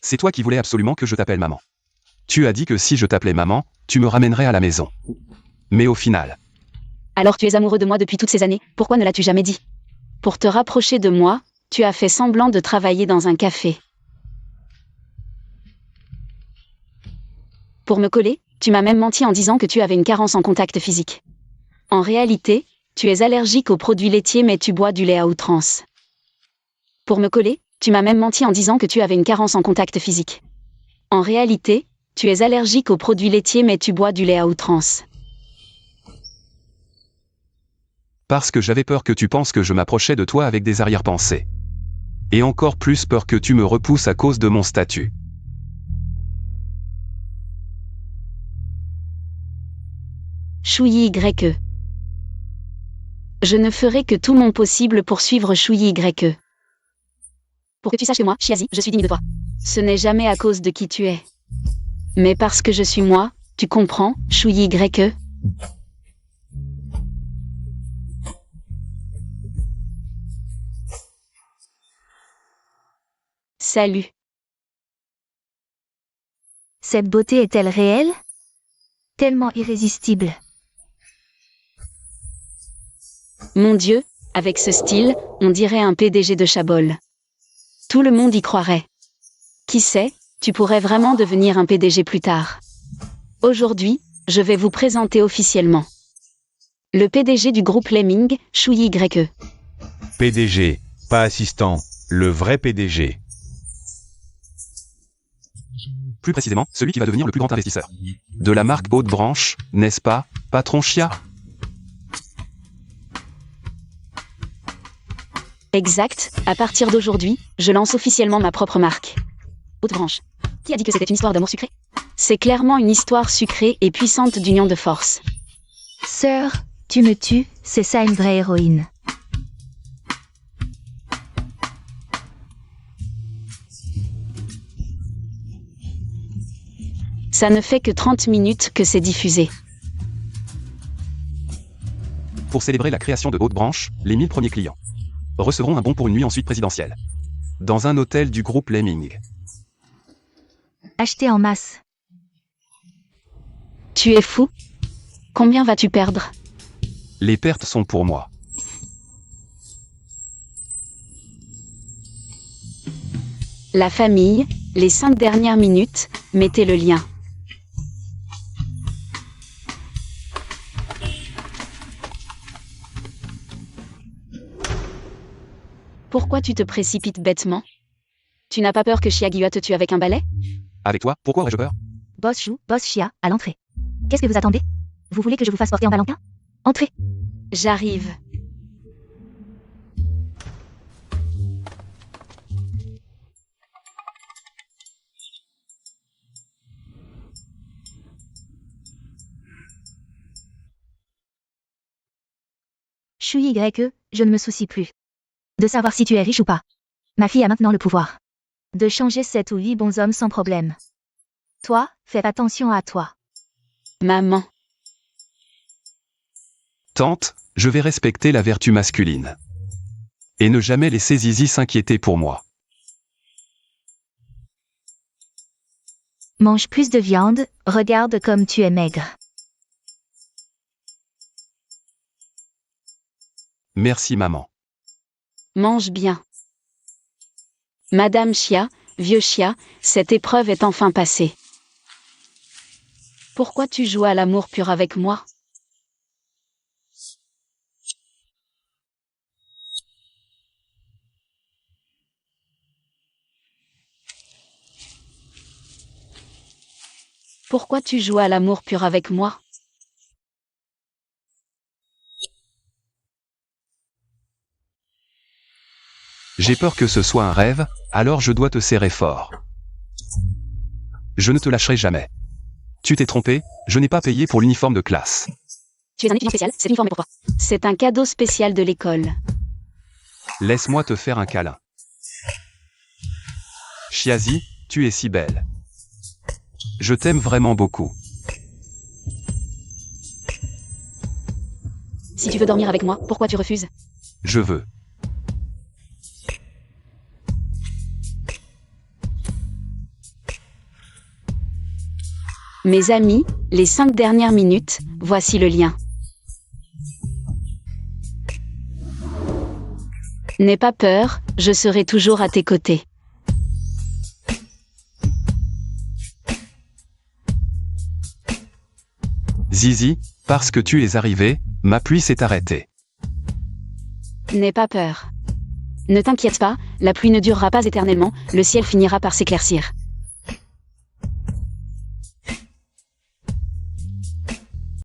C'est toi qui voulais absolument que je t'appelle maman. Tu as dit que si je t'appelais maman, tu me ramènerais à la maison. Mais au final... Alors tu es amoureux de moi depuis toutes ces années, pourquoi ne l'as-tu jamais dit? Pour te rapprocher de moi, tu as fait semblant de travailler dans un café. Pour me coller, tu m'as même menti en disant que tu avais une carence en contact physique. En réalité, tu es allergique aux produits laitiers mais tu bois du lait à outrance. Pour me coller, tu m'as même menti en disant que tu avais une carence en contact physique. En réalité, tu es allergique aux produits laitiers mais tu bois du lait à outrance. Parce que j'avais peur que tu penses que je m'approchais de toi avec des arrière-pensées. Et encore plus peur que tu me repousses à cause de mon statut. Chouyi YE. Je ne ferai que tout mon possible pour suivre Chouyi YE. Pour que tu saches que moi, Chiazi, je suis digne de toi. Ce n'est jamais à cause de qui tu es. Mais parce que je suis moi, tu comprends, chouï YE. Salut. Cette beauté est-elle réelle? Tellement irrésistible. Mon Dieu, avec ce style, on dirait un PDG de Chabol. Tout le monde y croirait. Qui sait, tu pourrais vraiment devenir un PDG plus tard. Aujourd'hui, je vais vous présenter officiellement le PDG du groupe Lemming, chouï YE. PDG, pas assistant, le vrai PDG. Plus précisément, celui qui va devenir le plus grand investisseur. De la marque Haute Branche, n'est-ce pas, patron Chia? Exact, à partir d'aujourd'hui, je lance officiellement ma propre marque. Haute Branche. Qui a dit que c'était une histoire d'amour sucré? C'est clairement une histoire sucrée et puissante d'union de force. Sœur, tu me tues, c'est ça une vraie héroïne. Ça ne fait que 30 minutes que c'est diffusé. Pour célébrer la création de Haute Branche, les 1000 premiers clients recevront un bon pour une nuit en suite présidentielle. Dans un hôtel du groupe Lemming. Acheté en masse. Tu es fou? Combien vas-tu perdre? Les pertes sont pour moi. La famille, les 5 dernières minutes, mettez le lien. Pourquoi tu te précipites bêtement? Tu n'as pas peur que Chiagyua te tue avec un balai? Avec toi, pourquoi aurais-je peur? Boss Chou, Boss Chia, à l'entrée. Qu'est-ce que vous attendez? Vous voulez que je vous fasse porter en Valentin? Entrez. J'arrive. Chouï YE, je ne me soucie plus de savoir si tu es riche ou pas. Ma fille a maintenant le pouvoir de changer 7 ou 8 bons hommes sans problème. Toi, fais attention à toi. Maman. Tante, je vais respecter la vertu masculine. Et ne jamais laisser Zizi s'inquiéter pour moi. Mange plus de viande, regarde comme tu es maigre. Merci maman. Mange bien. Madame Chia, vieux Chia, cette épreuve est enfin passée. Pourquoi tu joues à l'amour pur avec moi? Pourquoi tu joues à l'amour pur avec moi? J'ai peur que ce soit un rêve, alors je dois te serrer fort. Je ne te lâcherai jamais. Tu t'es trompé, je n'ai pas payé pour l'uniforme de classe. Tu es un étudiant spécial, cet uniforme est pour toi. C'est un cadeau spécial de l'école. Laisse-moi te faire un câlin. Chiazi, tu es si belle. Je t'aime vraiment beaucoup. Si tu veux dormir avec moi, pourquoi tu refuses? Je veux. Mes amis, les 5 dernières minutes, voici le lien. N'aie pas peur, je serai toujours à tes côtés. Zizi, parce que tu es arrivé, ma pluie s'est arrêtée. N'aie pas peur. Ne t'inquiète pas, la pluie ne durera pas éternellement, le ciel finira par s'éclaircir.